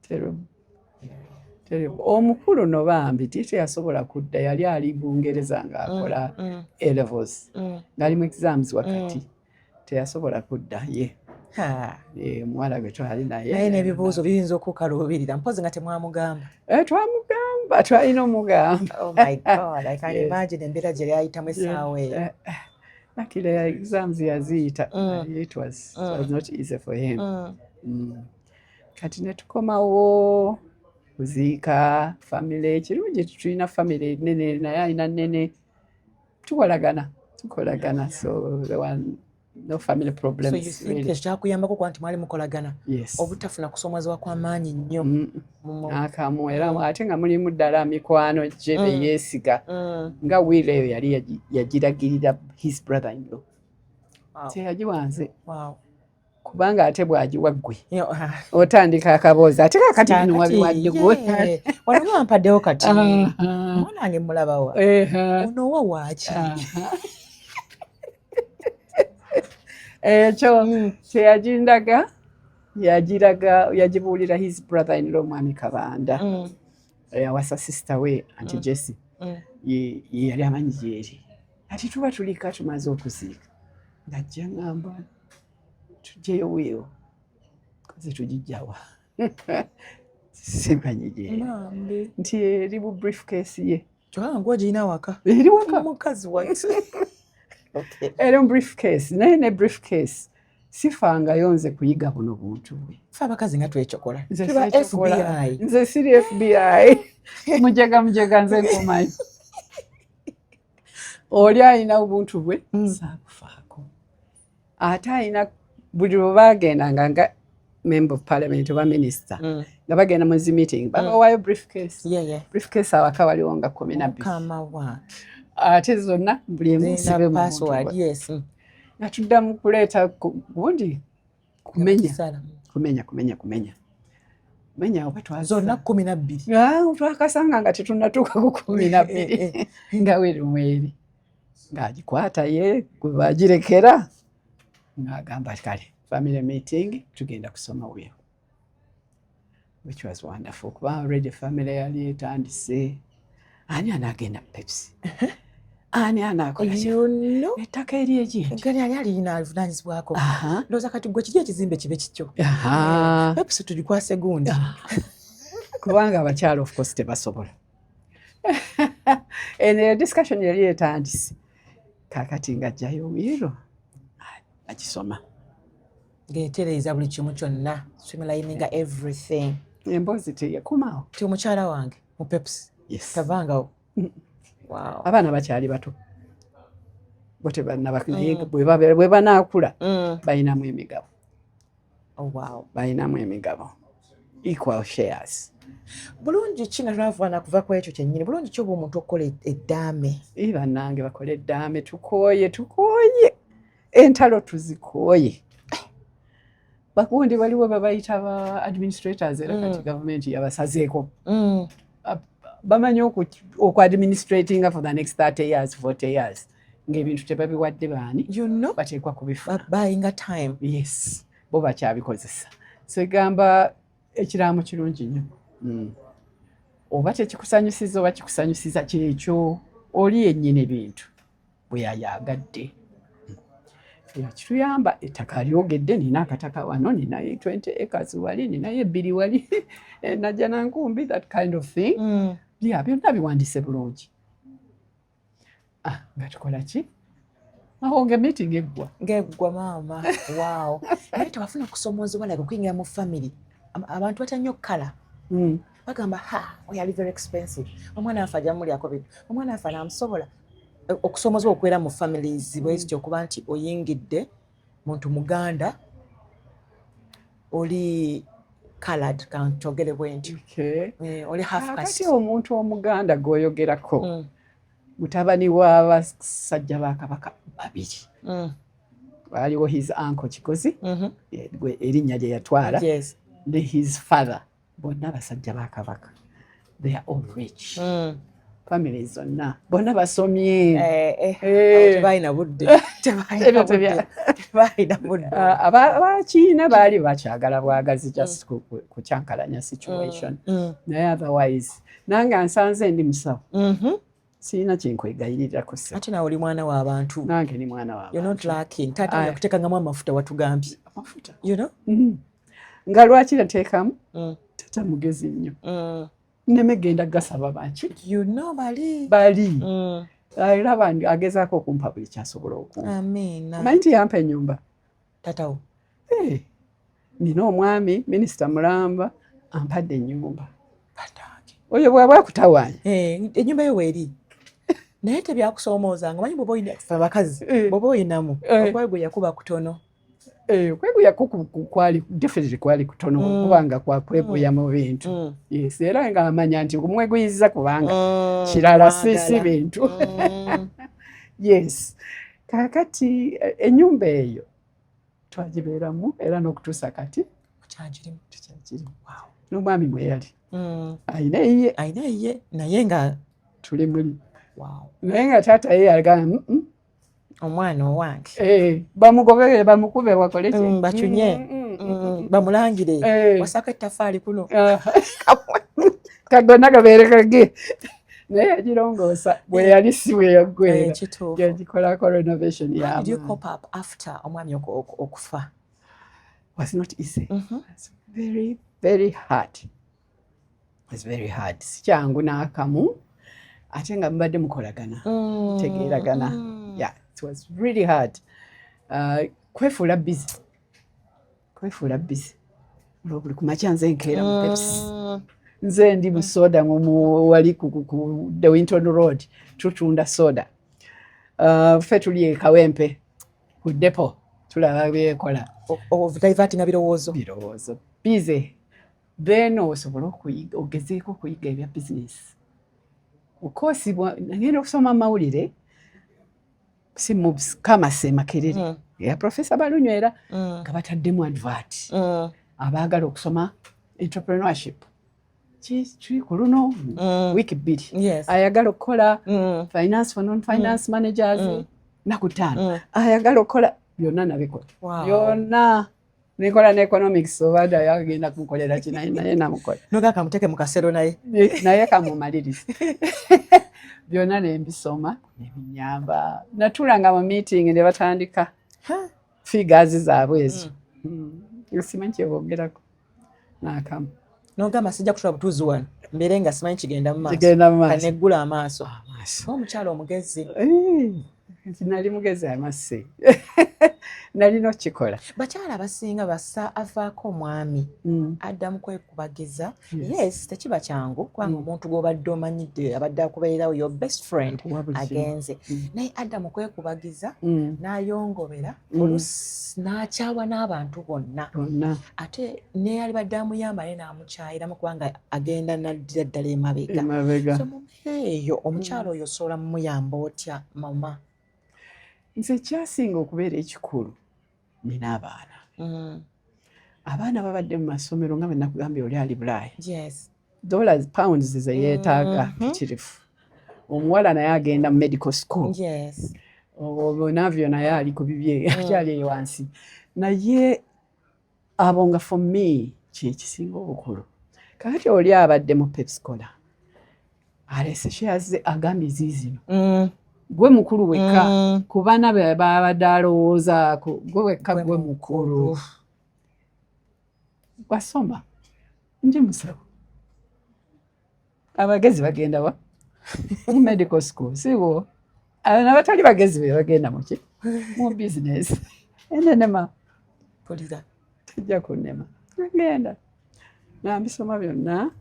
terrible. Omukulu no bambi teyasobola kudda yali ali Bungereza ng'akola A-levels ng'ali mu exams wakati teyasobola kudda ye. Muwala gwe twali naye n'ebibuuzo biyinza okukaluubirira mpozi nga temwamugamba. Twamugamba twalina omugamba. Oh my God, I can imagine embeera gye yayitamu essaawa eyo. Luckily exams yaziyita. It was not easy for him. Kati ne tukomawo kuziika family. Ekirungi tulina family nene naye alina nene tukolagana so the one no family problems. So you think kyakuyambako kuba nti mwali mukolagana? Yes. Obutafuna kusomozebwa kw'amaanyi nnyo. Akamu era ate nga mulimu ddala mikwano gye be yeesiga nga wiira eyo yali yagiragirira his brother in law. Teyagiwanze. Kubanga ate bw'agiwa ggwe otandika akaboozi ate kakati bino wabiwadde gwe wano wampaddewo kati mwanange mulabawa onoowa waaki ekyo teyagiraga yagibuulira his brother in law Mwami Kabanda yawasa sister we Aunty Jessie yali amanyi gyeri ati tuba tulika tumaze okuziika ng'ajja ngamba tujjeyo wiiwo kozi tugijjawa simanyi gyeri nti eri mu briefcase ye kyokka ngwa girina waka eri waka mukazi wati eri mu briefcase naye ne briefcase sifangayo nze kuyiga buno buntu bwe fe abakazi nga twecokola nze siri FBI mujega nze nkumanyi oli alina obuntu bwe saakufaako ate alina buli lwe baagendanga nga member of parliament oba minister nga bagenda mu zi meeting babawayo briefcase awaka waliwo nga 12 ate zonna buli emu sibe password natuddamu kuleeta gundi kumenya oba zonna 12 twakasanga nga tetunnatuuka ku 12 nga weri mweri ng'agikwata ye gwe bagirekera ng'agamba kale family meeting tugenda kusoma weewo which was wonderful kuba already family yali etandise ani anaagenda Pepsi ani anakola ettaka eri egeni ani alina alivunanyizibwako ndowooza kati gwe kiri ekizimbe kibe kikyo Pepsi tugikwase gundi kubanga abakyala of course tebasobola eno discussion yali etandise kakati ng'ajjayo wiiro agisoma ng'etereeza buli kimu kyonna swimlininga everything emboozi teyakumawo ti omukyala wange mu Pepsi tavangawo abaana bakyali bato bwe banaakula balinamu emigabo equal shares. Bulungi ki nga twavaana kuva ku ekyo kyennyini bulungi ki oba omuntu okukola eddaame bannange bakola eddaame tukooye entalo tuzikooye bakundi waliwo babayita ba administrators era kati gavumenti yabasazeeko bamanyi oku-administratinga for the next 30 years 40 years ng'ebintu tebabiwadde baani you know bateekwa kubifuna buying a time. yes bo bakyabikozesa so egamba ekiraamo kirungi nnyo oba tekikusanyusiza oba kikusanyusiza kyekyo oli yennyini ebintu bwe yayagadde kituyamba ettaka lyogedde nina akataka wano ninayo 20 acres wali ninayo 2 wali najja nankumbi that kind of thing byonna biwandiise bulungi nga tukola ki aho nga meeting ng'eggwa maama wow naye tewafuna kusomoozebwa like okuyingira mu family abantu batannyo kkala bagamba oyo ali very expensive omwana afa ajja mulyako bintu omwana afa namusobola okusomoozebwa okubeera mu families bwe zityo okuba nti oyingidde muntu muganda oli colored kantogere bwe ntyo oli half caste. Kati omuntu omuganda gw'oyogerako mutabani w'abasajja ba Kabaka babiri waliwo his uncle Kikozi erinnya lye yatwala ne his father bonna basajja ba Kabaka they are all rich family zonna bonna basomye tebalina budde abakiina baali bakyagala bwagazi just kukyankalanya situation naye otherwise nange nsanze ndi musawo sirina kyenkwegayirirako se ate nawe oli mwana w'abantu nange ni mwana w'abantu you're not lacking taata yakuteekangamu amafuta watugambye amafuta you know nga lwaki nateekamu tata mugezi nnyo nneme genda gasaba baki you know bali era bandi agezaako okumpa buli kyasobola okumpa amina manyi nti yampa ennyumba tatawo nina omwami minisita Mulamba ampadde ennyumba oyo bwaba akutawaanya ennyumba yo weeri naye tebyakusoomoozanga manyi bwoba oyina abakazi bwoba oyinamu okwegwe yakuba kutono okweguya kwali definitely kwali kutono kubanga kwakweguya mu bintu yes era nga amanya nti kumweguyiza kubanga kirala si bintu yes kakati ennyumba eyo twagibeeramu era n'okutuusa kati tukyagirimu n'omwami mwe yali ayina ye naye nga tuli muli naye nga taata ye yagamba omwana owange bamugobere bamukube wakole bakyunye bamulangire wasaka ettafaali kuno kagonna gabeerekage naye yagirongoosa bwe yali si bwe yaggwera yagikolako renovation omwami okufa was not easy it's very very hard it's very hard sikyangu n'akamu ate nga mubadde mukolagana tegeeragana yeah it was really hard kwefuula busy olwobuli kumakya nze nkeera mu Pepsi nze ndi mu soda wali ku the Winton Road tutunda soda ffe tuli e Kawempe ku depo tulaba byekola diverting birowoozo busy then osobola ogezeeko okuyiga ebya business ukosi ngenda okusoma amawulire si mu Kamase Makerere ya Professor Balunywera nga bataddemu advert abaagala okusoma entrepreneurship kiri ku luno wiki bbiri ayagala okukola finance for non-finance managers nakutaano ayagala okukola byonna nabikola byonna nikola ne economics obadde yagenda kumukolera naye namukola noga kamuteke mu kasero naye kamumaliriza byonna ne mbisoma nebinyamba natulanga mu meeting ne batandika figures zaabwe ezo simanyi kyebogerako nakamu nogamba sijja kutola butuuzi wano mbeere nga simanyi kigenda mu maaso kaneggula amaaso omukyalo omugezi nali mugezi amase nalina okukikola bakyala abasinga basa avaako omwami addamu kwekubagiza yes tekiba kyangu kubanga omuntu gw'obadde omanyidde abadde akubeererawo your best friend agenze naye addamu kwekubagiza n'ayongobera oluusi n'akyawa n'abantu bonna ate naye alibadde amuyamba naye n'amukyayiramu kubanga agenda naddira ddala emabega so mu eyo omukyala oyo osobola mumuyamba otya mama nze kyasinga okubeera ekikulu nina abaana babadde mu masomero nga bwenakugambye oli ali Bulaaya dollars pounds ze yeetaaga tikirifu omuwala naye agenda mu medical school navyo naye ali ku bibye akyali eyo wansi naye abo nga for me kyekisinga obukulu kakati oli abadde mu pepscola alese kyaze agambye ziizino gwe mukulu wekka ku baana babadde alowoozaako gwe wekka gwe mukulu wasoma ndi musawo abagezi bagenda wa mu medical school siwo n'abatali bagezi be bagenda muki mu business enenema polira tujja kunema agenda nambisoma byonna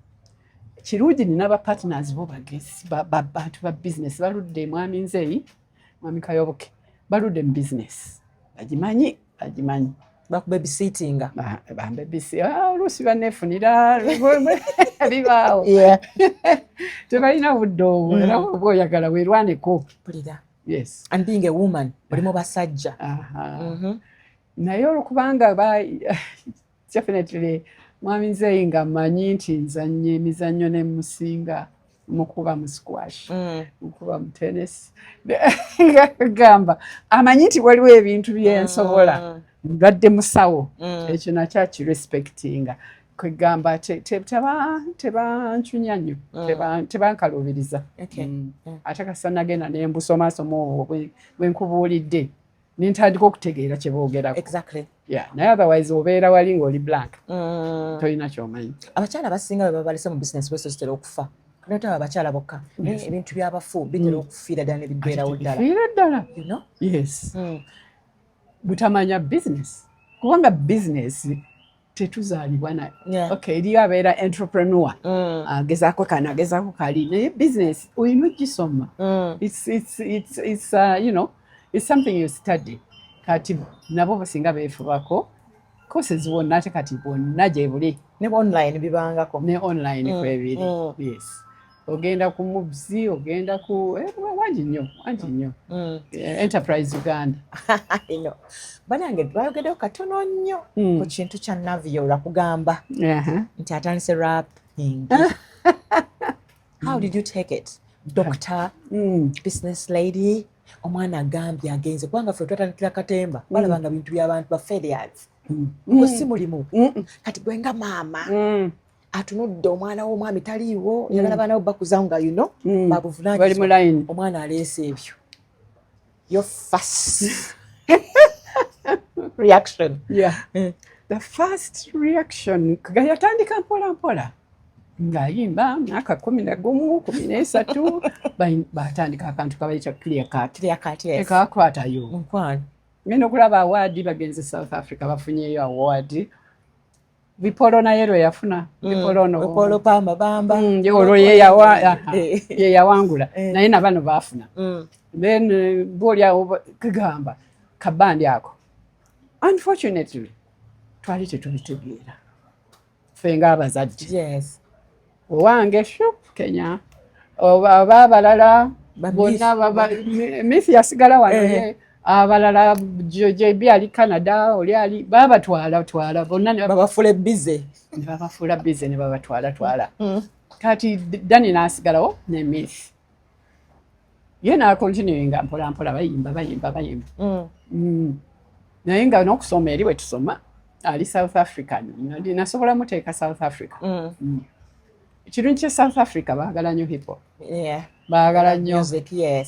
kirungi nina ba partners bo bagezi bantu ba business baludde mwami Nzeyi mwami Kayoboke baludde mu business bagimanyi bakubabysittinga bambebisi oluusi banefunira bibaawo tebalina budde obwo era oba oyagala weerwaneko polira yes and being a woman oli mu basajja naye olwokubanga definitely mwami Nzeyi nga mmanyi nti nzanye emizannyo nemusinga mukuba mu squash mukuba mu tennis gamba amanyi nti waliwo ebintu byensobola mbadde musawo ekyo nakyo akirespectinga kwegamba tebancunya nnyo tebankaluubiriza ate kasa nagenda nembusomasoma obwo bwenkubuulidde nintandika okutegeera kye boogerako naye otherwise obeera wali ng'oli blank tolina kyomanyi abakyala abasinga bwe babalese mu business bweso zitera okufa kanataba abakyala bokka naye ebintu byabafu bitera okufiira ddala nebiggweerawo ddala yes butamanya business kubanga business tetuzaalibwa nayo eriyo abeera entrepreneur agezaako kano agezaako kali naye business olina ogisoma it's something you study kati nabo basinga beefubako courses bonna ate kati bonna gye buli ne online bibangako ne online kwebiri yes ogenda ku mubzi ogenda ku wangi nnyo Enterprise Uganda banange twayogeddeko katono nnyo ku kintu kya Navio olwakugamba nti atandise rapping how did you take it doctor business lady omwana agambye agenze kubanga ffe twatandikira katemba balabanga bintu by'abantu ba failures si mulimu kati gwenga maama atunudde omwana w'omwami taliiwo yagala baana bo bakuzawo nga babuvunanyizibwa omwana aleese ebyo your first reaction the first reaction yatandika mpola ng'ayimba myaka 11 13 batandika akantu kabayita clear cut ekakwatayo ngenda okulaba award bagenze South Africa bafunyeyo award Vipolo naye lwe yafuna Vipolo pamba bamba olwo ye yawangula naye nabano baafuna then bwolyawo kugamba kabandi ako unfortunately twali tetubitegeera ffe ng'abazadde owange Kenya oba abalala bonna mithi yasigala wano abalala JB ali Canada oli ali babatwala bonna babafula bize ne babatwala kati Dani n'asigalawo ne Miss ye n'akontinuinga mpola bayimba naye nga n'okusoma eri we tusoma ali South African nasobola muteeka South Africa ekirungi kya South Africa baagala nnyo hip hop baagala nnyo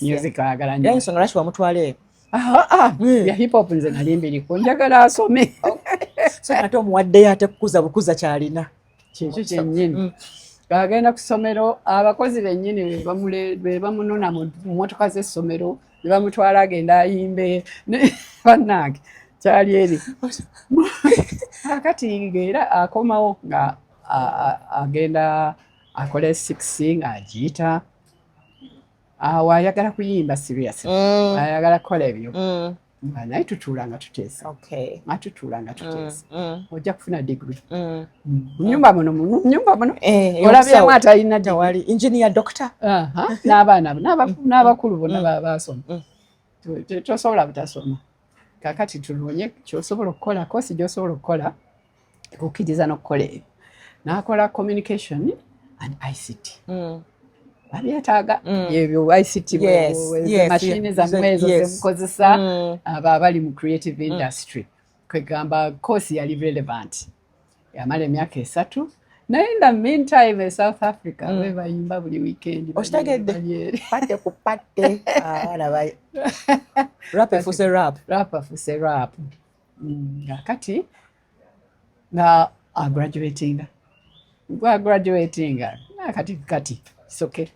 music baagala nnyo ensonga lwaki bamutwala ya hip hop nze nali mbiriko njagala asome so ate omuwaddeyo ate bukuza kyalina kyekyo kyennyini agenda ku ssomero abakozi bennyini be bamunona mu mmotoka z'essomero ne bamutwala agenda ayimbe bannange kyali eri akati era akomawo nga agenda akole 6 ng'agiyita awo ayagala kuyimba serious ayagala kukola ebyo naye tutuula nga tuteesa ojja kufuna degree nyumba muno olabyemu atalina tewali engineer doctor n'abakulu bonna basoma tosobola butasoma kakati tunoonye kyosobola okukola kosi gyosobola okukola okukkiriza n'okukola ebyo n'akola communication and ICT babyetaaga ebyo ICT mashini zammwe ezo zemukozesa abo abali mu creative industry kwegamba course yali relevant yamala emyaka 3 naye in the meantime South Africa we bayimba buli weekend okitegedde pate ku pate alaba rap efuse rap kati nga graduatinga kati it's okay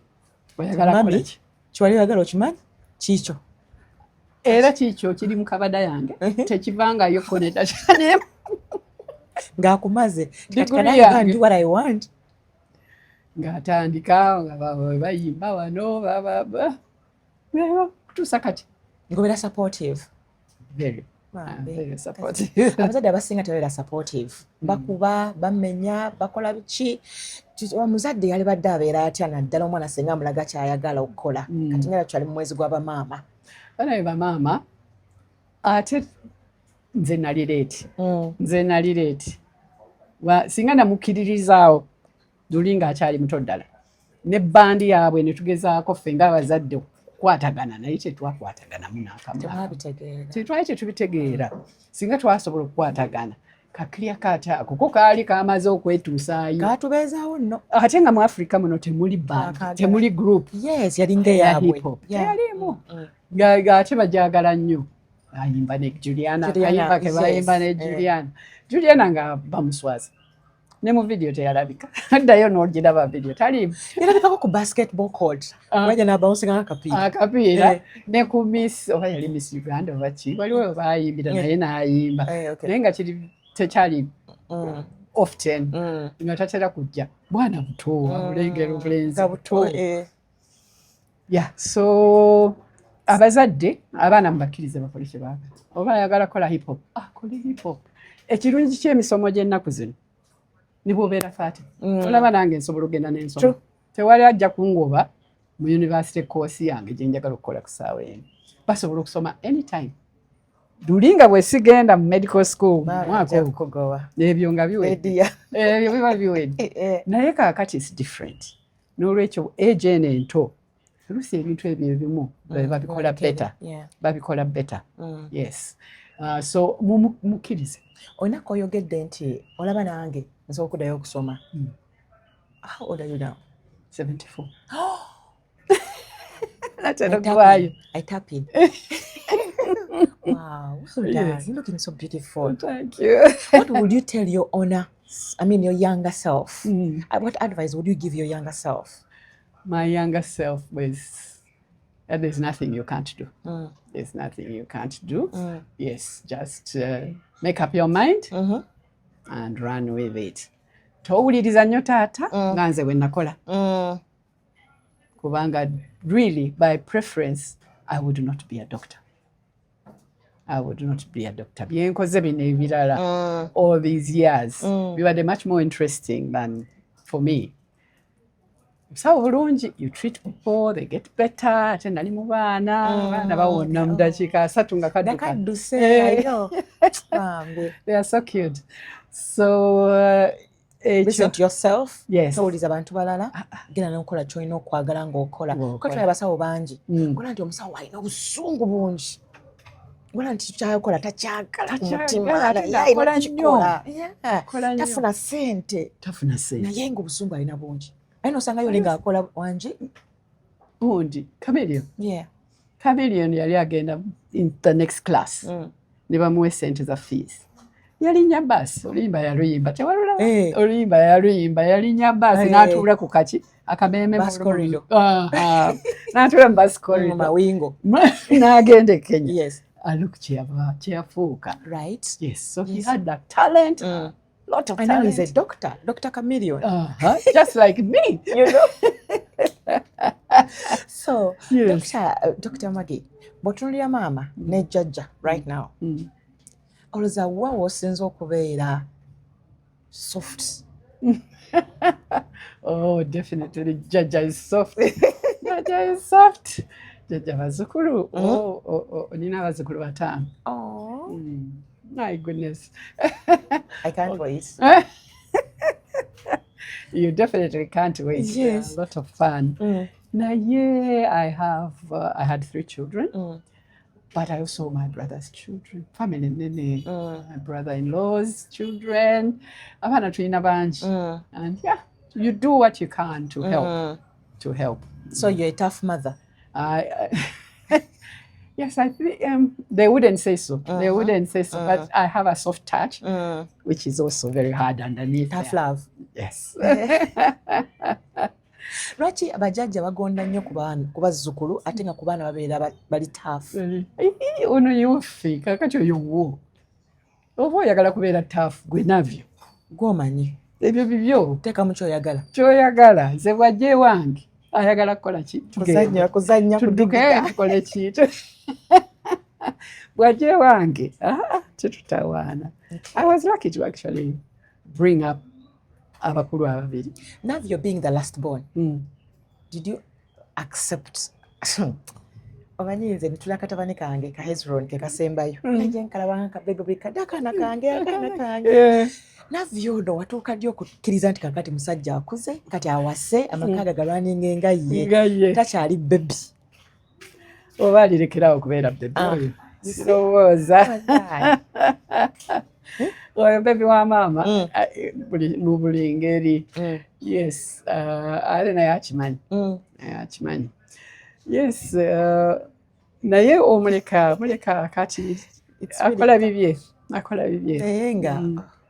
oyagala kola ki kiwali oyagala okimanyi kiikyo era kiikyo kiri mu kabada yange tekivangayo koneta kyane ng'akumaze do what I want ng'atandika nga bayimba wano kutuusa kati ng'obeera supportive very supportive abazadde abasinga tebabeera supportive bakuba bamenya bakola biki omuzadde yali badde abeera atya naddala omwana singa amulaga kyayagala okukola kati nga kyali mu mwezi gw'abamaama banaye bamaama ate nze nali leeti singa namukkiririzaawo luli ng'akyali muto ddala ne bbandi yaabwe ne tugezaako ffe ng'abazadde okukwatagana naye tetwakwataganamu n'akamu tetwali tetubitegeera singa twasobola okukwatagana kakirya kaataako ko kaali kamaze okwetuusaayo katubeezaawo nno ate nga mu Africa muno temuli band temuli group yalinga eyaabwe teyaliimu ng'ate bajagala nnyo ayimba ne Juliana ayimba ke bayimba ne Juliana nga bamuswaza ne mu video teyalabika addayo n'ogiraba video taliimu yalabikako ku basketball court wajja n'abawusinga akapiira ne ku Miss oba yali Miss Uganda oba ki waliwo bayimbira naye n'ayimba naye nga kiri tekyali often nga tatera kujja bwana buto obulengero obulenzi buto so abazadde abaana mubakkirize bakole kye baagala oba ayagala kola hip hop akole hip hop ekirungi ky'emisomo gy'ennaku zino ne bw'obeera faati olaba nange nsobola okugenda n'ensoma tewali ajja kungoba mu university course yange gye njagala okukola ku ssaawa eno basobola okusoma anytime lulinga bwe sigenda mu medical school mwaka okugoba ebyo nga biwedde ebyo biba biwedde naye kaakati is different n'olwekyo age eno ento oluusi ebintu ebyo ebimu babikola better yes so mukkirize olinaku oyogedde nti olaba nange nsobola okuddayo okusoma how old are you now 74 natera okuwaayo I tap in wow well done you're looking so beautiful thank you what would you tell your your younger self what advice would you give your younger self my younger self was there's nothing you can't do there's nothing you can't do yes just make up your mind and run with it towuliriza nnyo taata nga nze bwe nakola kubanga really by preference I would not be a doctor byenkoze bino ebirala all these years bibadde much more interesting than for me musawo bulungi you treat people they get better ate nali mu baana bawona mu dakiika 3 nga kadduse they are so cute so listen to yourself yes towuliza abantu balala genda n'okola kyolina okwagala ng'okola ko tulaba abasawo bangi kola nti omusawo alina obusungu bungi kola nti kyakola takyagala mutima tafuna ssente naye ng'obusungu alina bungi aye n'osangayo oli ng'akola wangi bundi Chameleon yali agenda in the next class ne bamuwa ssente za fees yalinya basi oluyimba yaluyimba tewalula oluyimba yaluyimba yalinya basi n'atuula ku kaki akameeme n'atuula mu bus corridor mawingo n'agenda e Kenya look kyeyafuuka right yes so he had that talent lot of talent. I know he's a doctor Dr. Chameleon just like me you know so Dr. Maggie bw'otunuulira maama ne jjajja right now olowooza wa w'osinza okubeera soft oh definitely jjajja is soft jjajja bazzukulu nina abazzukulu 5 my goodness I can't wait you definitely can't wait yes a lot of fun naye I had 3 children, but I also my brother's children, family nene, my brother-in-law's children, abaana tulina bangi, and yeah, you do what you can to help. So you're a tough mother. Yes, I think they wouldn't say so. They wouldn't say so, but I have a soft touch, which is also very hard underneath. Tough there. love. Yes. Lwaki abajjajja bagonda nnyo ku bazzukulu ate nga ku baana babeera bali tough? Ono yoffe kakati oyo wo oba oyagala kubeera taafu gwe nabyo Gw'omanyi ebyo bibyo teekamu kyoyagala nze bwajja ewange ayagala kukola ki kuzannya tudduke tukole kintu bwajja ewange tetutawaana. I was lucky to actually bring up abakulu ababiri. Now you're being the last born, did you accept omanyi nze nitula katabani kange ka Hezron ke kasembayo naye nkalabanga kabebe buli kadakana kange navyo ono watuuka ddi okukkiriza nti kakati musajja akuze kati awase amaka gagalwaninga engaye takyali bebi oba alirekerawo okubeera bebi oyo sirowooza oyo bebi wa maama mu buli ngeri. Yes, ate naye akimanyi. Yes, naye omuleka kati akola bibye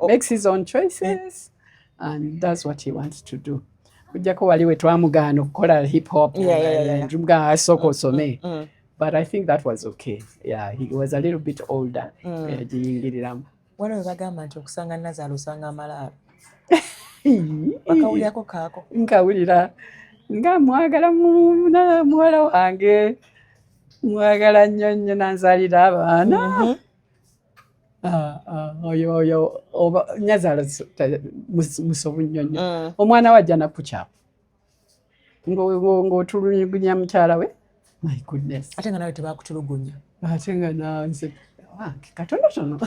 makes his own choices and does what he wants to do. Kujjako wali we twamugaana okukola hip hop tumugaana asooka osome, but I think that was okay. Yeah, he was a little bit older giyingiriramu. Waliwo we bagamba nti okusanga Nazaala osanga amalaalo bakawulirako kaako nkawulira nga mwagala muwala wange mwagala nnyo nanzaalira abaana oyo Nazaala musobu nnyo omwana wajja nakukyamu ng'otulugunya mukyala we. My goodness. ate nga nawe tebakutulugunya ate nga nanze wange katonotono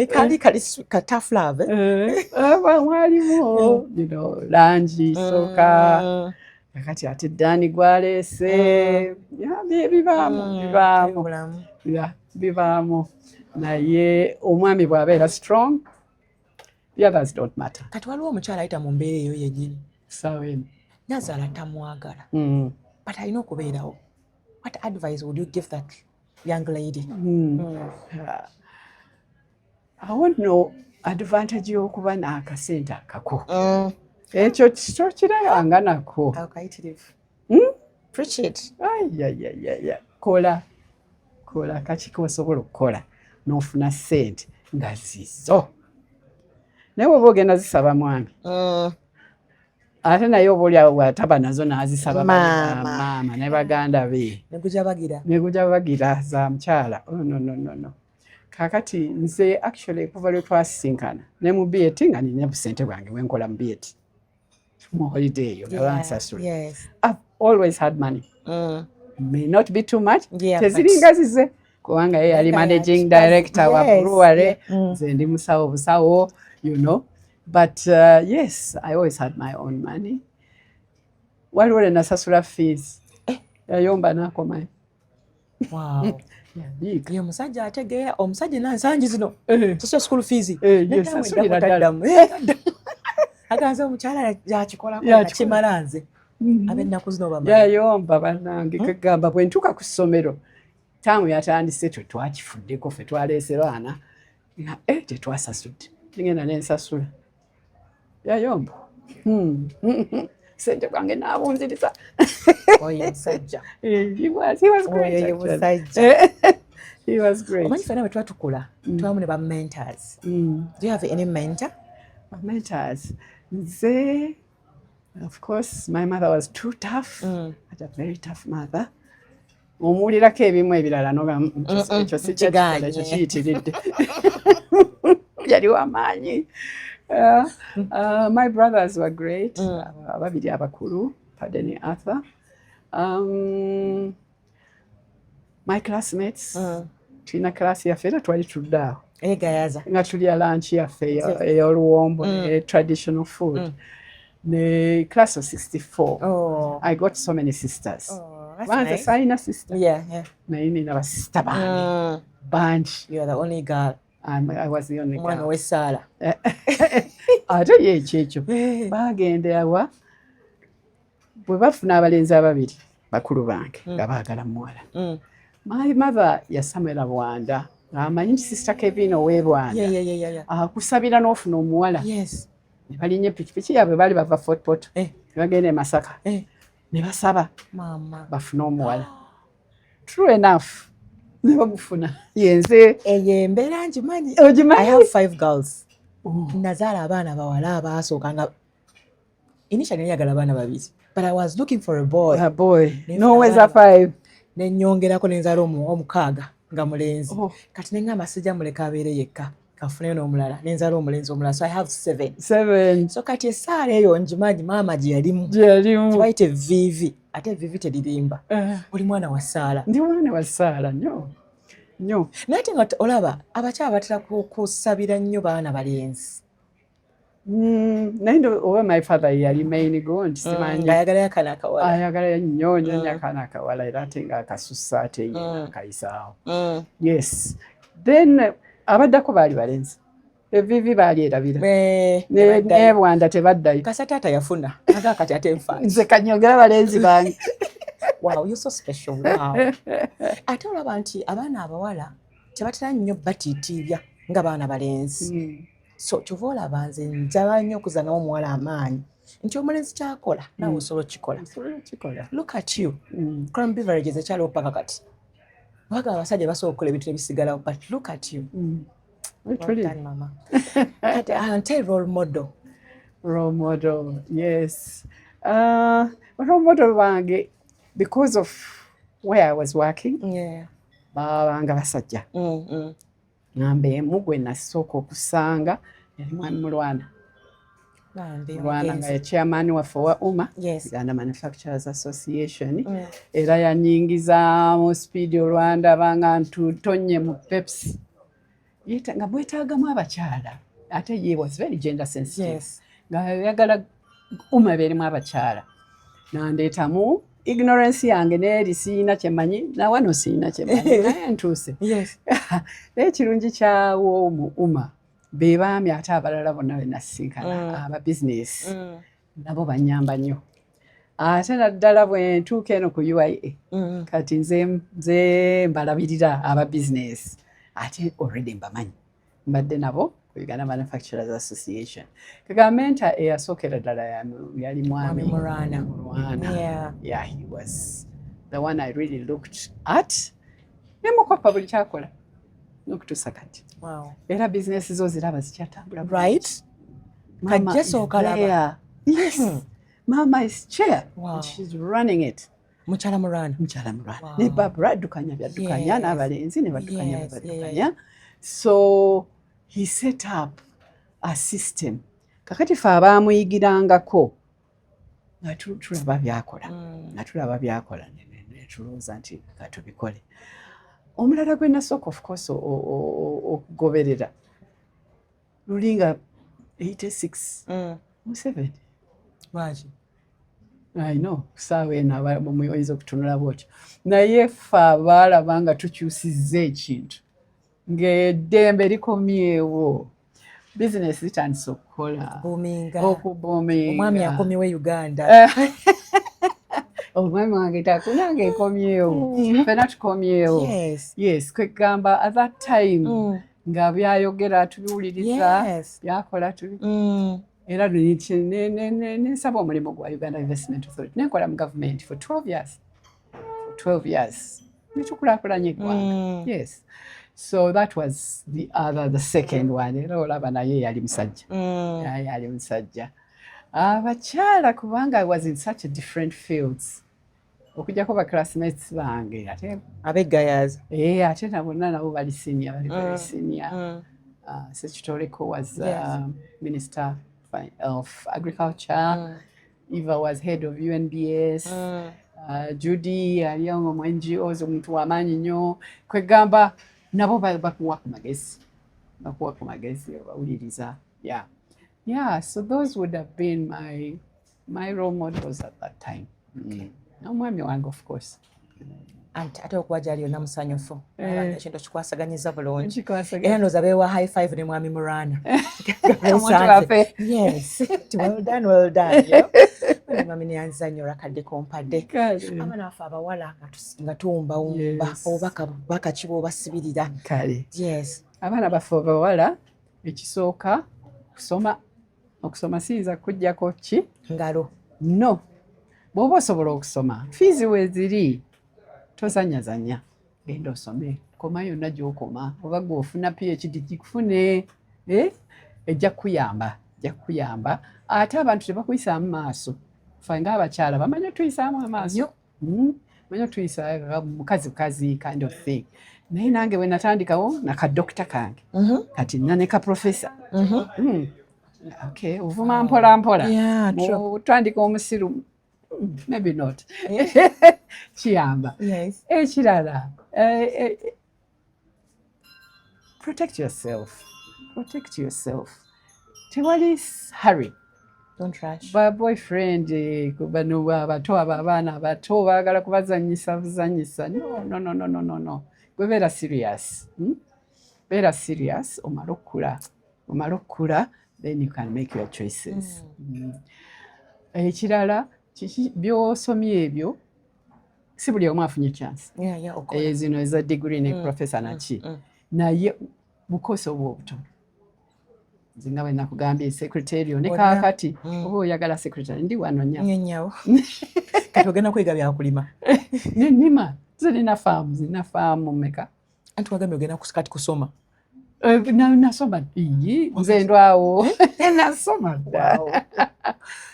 kali ka tough love mwalimu langi sooka kakati ate Dani gwaleese bibaamu naye omwami bw'abeera strong, the others don't matter. kati waliwo omukyala ayita mu mbeera eyo yennyini Saweni Nazaala tamwagala but alina okubeerawo. What advice would you give that young lady? Awo nno advantage y'okuba n'akasente akako ekyo tokirabanga nako. Preach it. Kola kaki kosobola okukola n'ofuna ssente nga zizo naye oba ogenda zisaba mwami ate naye oba oli awo bw'ataba nazo n'azisaba maama ne baganda be negujabagira za mukyala. No. Kakati nze actually kuva lwe twasisinkana ne mu BET nga nina busente bwange bwenkola mu BET mu holiday eyo abansasula. I've always had money. May not be too much. Teziringa zize kubanga ye yali managing director wa brewery, nze ndi musawo busawo, but yes, I always had my own money. Waliwo le nasasula fees yayomba n'akomayo. Wow. Ye omusajja ategeera omusajja nansangi zino tuswa school fees aganze omukyala yakikola kimala nze ab'ennaku zino bamala yayomba bannange kagamba bwe ntuuka ku ssomero taamu yatandise twakifuddeko ffe twaleese baana nga tetwasasudde ngenda nensasula yayomba sente gwange naabunziriza. Oyo musajja he was great. He was great. Omanyi ffenna bwe twatukula twamu ne ba mentors. Do you have any mentor? Mentors nze, of course my mother was too tough. Had a very tough mother. Omuwulirako ebimu ebirala ekyo sikyakola ekyo kiyitiridde yali w'amaanyi. My brothers were great. Ababiri abakulu, Padeni Arthur. My classmates, tulina class yaffe era twali tudde awo Egayaza nga tulya lunch yaffe ey'oluwombo, traditional food. ne class of 64. Oh. I got so many sisters. Oh, that's Once nice. I sister. Yeah. Naye nina basista bange. Bunch. You are the only girl. I was the only Mwana girl. w'essaala. Ate ye ekyo bagenda awa bwe bafuna abalenzi ababiri bakulu bange nga baagala muwala. My mother yasamira Bwanda ng'amanyi sister Kevin ow'e Bwanda akusabira n'ofuna omuwala. Ne balinnya epikipiki yaabwe baali bava Fort Portal ne bagenda e Masaka ne basaba bafune omuwala. True enough ne bamufuna yenze. Eyo embeera ngimanyi. I have 5 girls. Nazaala abaana bawala abaasooka nga initially yagala abaana babiri, but I was looking for a boy. A boy. No ways a 5. Ne nyongerako ne nzaala omukaaga nga mulenzi. Kati ne ngamba sijja muleka abeere yekka kafune n'omulala ne nzaala omulenzi omulala, so I have 7. So kati essaala eyo ngimanyi maama gye yalimu bayite Vivi, ate Vivi teririmba. Oli mwana wa Saala. Ndi mwana wa Saala nnyo. Naye ate nga olaba abakyala batera kusabira nnyo baana balenzi. Naye oba my father yali main go nti simanyi ayagala akaana akawala. Ayagala nnyo akaana akawala era ate nga akasusa ate ye akayisaawo. Yes. Then abaddako baali balenzi. Vivi baali erabira. Ne Bwanda tebaddayo. Kasa taata yafuna. Aga kati ate nfa. Nze kanyogera balenzi bange. Wow, you're so special. Wow. Ate olaba nti abaana abawala tebatera nnyo batiitiibya nga baana balenzi. So kyova olaba nze njala nnyo okuzza n'omuwala amaanyi nti omulenzi kyakola naawe osobola okukikola. Look at you. Crown Beverages ekyaliwo paka kati. Bagaba abasajja basobola okukola ebintu ebisigalawo, but look at you. Well done, mama. Kati ante role model, yes. Role model wange, because of where I was working, babanga basajja. Ngambe mugwe nasooka okusanga yali mwami Mulwana. Mulwana nga ye chairman waffe wa UMA, Uganda Manufacturers Association. Era yanyingiza mu Speed Rwanda banga ntutonye mu Pepsi. Nga bwetaagamu abakyala. Ate ye was very gender sensitive. Nga yagala UMA beerimu abakyala. Nandeetamu ignorance yange neeri siina kyemanyi na wano siina kyemanyi naye ntuuse. Naye ekirungi kyawo mu UMA be baami ate abalala bonna be nasinkana aba business nabo banyamba nnyo. Ate naddala bwe ntuuka eno ku UIA kati nze mbalabirira aba business ate already mbamanyi mbadde nabo Uganda Manufacturers Association. Kagamenta eyasookera ddala yali mwami Mulwana. Yeah, he was the one I really looked at. Nemukopa buli kyakola n'okutuusa kati. Era business zo ziraba zikyatambula. Right? Mama is there. Yes. Mama is chair. And she's running it. Mukyala Mulwana. Ne Barbara addukanya byaddukanya n'abalenzi ne baddukanya baddukanya. So he set up a system. Kakati fe abaamuyigirangako nga tulaba byakola ne tulowooza nti katubikole. Omulala gwe nasooka of course okugoberera lulinga 86 7. I know kusaawa eno oyinza okutunula bwotyo naye ffe abaalaba nga tukyusizza ekintu ng'eddembe likomyewo bizinesi zitandise okukola okubuuminga. Omwami akomyewo Uganda. Omwami wange takunanga ekomyewo fena tukomyewo. Yes kwegamba at that time nga byayogera tubiwuliriza byakola tubi era nensaba omulimu gwa Uganda Investment Authority nenkola mu government for 12 years netukulaakulanya eggwanga. Yes. So that was the second one. Era olaba naye yali musajja. Abakyala kubanga I was in such a different fields. Okujjako ba classmates bange ate abegayaza. Ate nabonna nabo bali senior, very senior. Sekitoleko was Minister of Agriculture. Eva was head of UNBS. Judy yaliyo mu NGOs omuntu w'amaanyi nnyo. Kwegamba nabo bakuwa ku magezi obawuliriza. So those would have been my my role models at that time. N'omwami wange of course. Anti ate okuba gyali yonna musanyufu ekintu kikwasaganyiza bulungi Kikwasaganya. era ndowooza beewa high five ne mwami Murana. Omuntu waffe. Yes, well done, well done. Mami neyanziza nnyo olwakadde kompadde. Kale. Abaana baffe abawala nga tuwumbawumba Yes. obubaka ki bw'obasibirira. Kale. Yes. Abaana baffe abawala ekisooka okusoma siyinza kujjako ki? Ngalo. No. Bw'oba osobola okusoma fiizi weeziri tozanyazanya genda osome koma yonna gy'okoma oba gw'ofuna PhD gikufune ejja kukuyamba ate abantu tebakuyisaamu maaso ffe ng'abakyala bamanya tuyisaamu amaaso manya tuyisa mukazi kind of thing naye nange bwe natandikawo nakadokita kange kati nina ne kaprofesa okay ovuma mpola Yeah, true. otandika omusiru maybe not kiyamba Yes. ekirala protect yourself tewali hurry Don't rush. ba boyfriend bano abato abaana abato baagala kubazanyisa no gwe beera serious beera serious omala okukula then you can make your choices ekirala by'osomye ebyo si buli omu afunye chance Yeah, okay. zino eza degree ne professor naki naye bukosi obw'obutono nze nga bwe nakugambye secretarial ne kaakati oba oyagala secretary ndi wano Nyawo. Kati ogenda kwiga byakulima. nima nze nina faamu meka Anti wagambye ogenda kati kusoma. nasoma nze ndwawo nasoma dda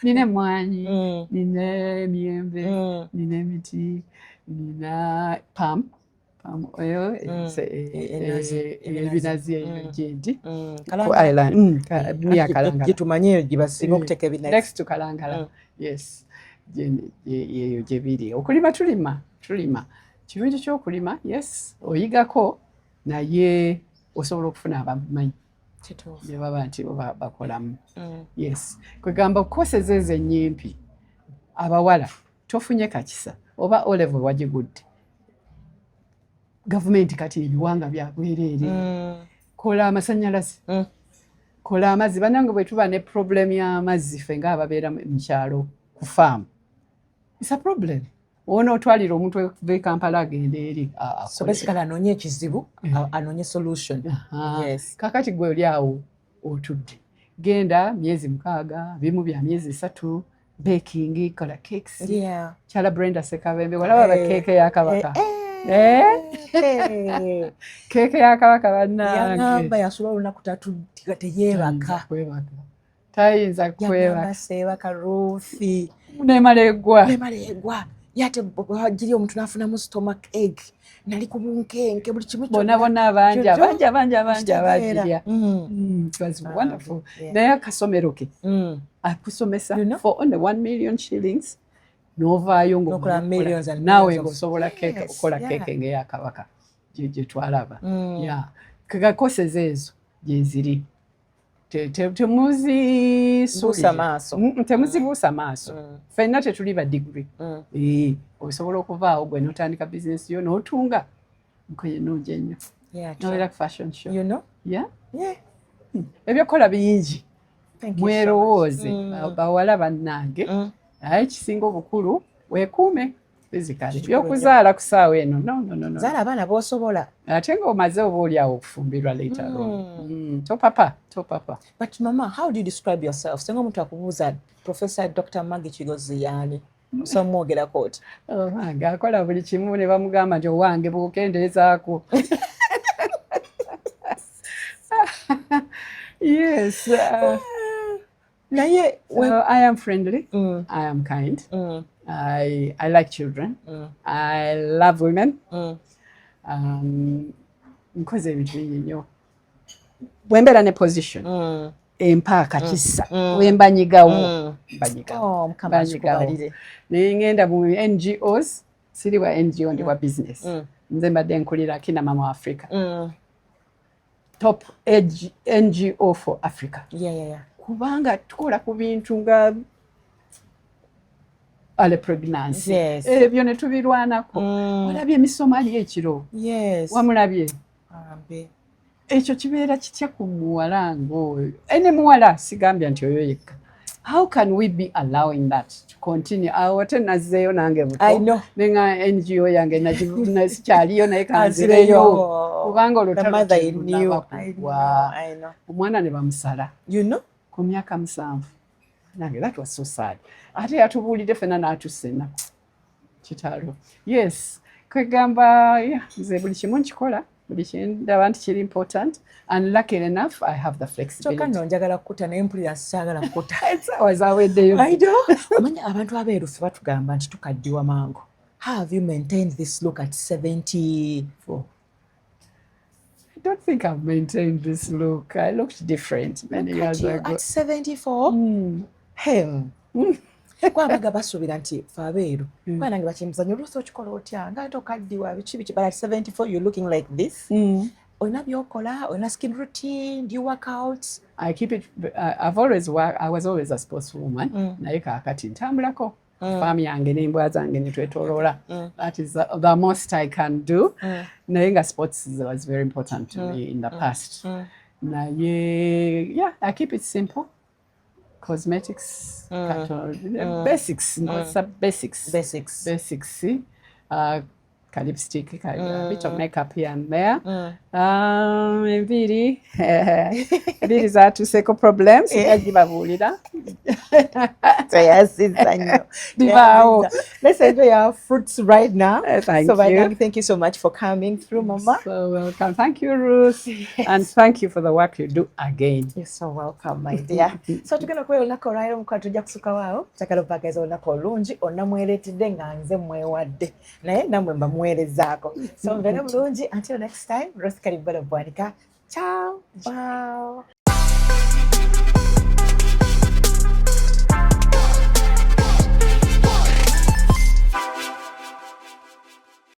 nina emmwanyi nina emiyembe nina emiti nina palm oil ebinazi gyendi miyakalangala Gyetumanye gye basinga okuteeka ebinazi. next to kalangala yes yeyo gye biri okulima tulima kirungi ky'okulima yes oyigako naye osobola okufuna abamanyi Kituufu. bye baba nti bakolamu yes kwegamba koseza ezo ennyimpi abawala tofunye kakisa oba olevel wagigudde gavumenti kati ebiwanga byabwereere kola amasanyalaze kola amazzi bannange bwe tuba ne problem y'amazzi ffe ng'ababeera mu kyalo ku faamu it's a problem ono otwalira omuntu okuva e Kampala agenda eri So basically anoonye ekizibu, anoonye solution. Yes. kakati gwe oli awo otudde genda myezi 6 bimu bya myezi 3 baking kola cakes Yeah. Chala Brenda Sekabembe walaba bakeke ya kabaka keke ya kabaka bannange Yangamba yasula olunaku 3 teyeebaka. tayinza kwebaka Yangamba seebaka Rufi. nemalegwa Yate giri omuntu n'afunamu stomach ache. Nali ku bunkenke buli kimu bonna abanja abajirya Mm. it was wonderful naye akasomero ke akusomesa for only 1 million shillings novaayo Nokola millions and naawe millions of- ng'osobola keke Yes, okukola yeah. keke ng'eya kabaka gye twalaba kagakoseza ezo gyeziri Buusa maaso. temuzibuusa maaso ffenna tetuli ba diguri osobola okuvaawo gwe n'otandika bizinesi yo n'otunga nkoye nungi ennyo Yeah, nobeera ku fashion show You know? Yeah? Yeah. ebyokukola bingi Thank you mwerowooze so much. bawala bannange naye kisinga obukulu weekuume physically Kikulu byokuzaala ku ssaawa eno no Zaala abaana b'osobola. ate ng'omaze oba oli awo okufumbirwa later on topapa But mama, how do you describe yourself? Singa omuntu akubuuza Professor Dr. Maggie Kigozi yaani? Somwogerako oti. owange akola buli kimu ne bamugamba nti owange bw'okendeezaako yes Naye I am friendly I am kind I like children I love women nkoze ebintu bingi nnyo bwembeera ne position empaaka kisa wembanyigawo Mukama akikubalire. naye ngenda mu NGOs siri wa NGO ndi wa business nze mbadde nkulira kina mama wa Africa top NGO for Africa Yeah. kubanga tukola ku bintu nga ale pregnancy. Yes. Ebyo ne tubirwanako. Olabye emisomali ekiro. Yes. Wamulabye. Ekyo kibeera kitya ku muwala ng'oyo. Ene muwala sigambye nti oyo yekka. How can we be allowing that to continue? Ate nazzeeyo nange buto. I know. Nenga NGO yange nasikyaliyo naye kanzireyo. Kubanga olutalo tunaba. Omwana ne bamusala. You know? Ku myaka 7. Nange that was so sad. Ate yatubuulidde ffenna n'atussa ennaku. Kitalo. Yes. Kwegamba nze buli kimu nkikola. Buli kindaba nti kiri important. And luckily enough, I have the flexibility. Kyokka nno njagala kukuta naye mpulira sikyagala kukuta. Essaawa zaaweddeyo. I know. Omanya abantu abeeru ffe batugamba nti tukaddiwa mangu. How have you maintained this look at 74? I don't think I've maintained this look. I looked different many years ago. At 74? Kwabaga basuubira nti ffe abeeru kuba nange bakimuzanyo oluusi okikola otya nga ate okaddiwa biki but at 74 you're looking like this. Olina byokola, olina skin routine, do you work out? I keep it. I've always worked. I was always a sportswoman. Naye kaakati ntambulako. Faamu yange n'embwa zange ne twetoloola. That is the most I can do. Naye nga sports was very important to me in the past. Naye, yeah, I keep it simple. Cosmetics, basics, basics. Basics. Lipstick, a bit of makeup here and there. Enviri zaatuseeko problems. Yagibabuulira. Let's enjoy our fruits right now. Thank you. Thank you so much for coming through, Mama. So welcome. Thank you, Ruth. And thank you for the work you do again. You're so welcome, my dear. So tugenda kubeera olunaku olwaleero mukwano tujja kusukka waawo. Njagala obageza olunaku olungi onnamwereetedde nga nze mwewadde. Naye nammwe mba muweerezaako. So mbeere bulungi. Until next time, Ruth Kalibala Bwanika. Ciao. Bye.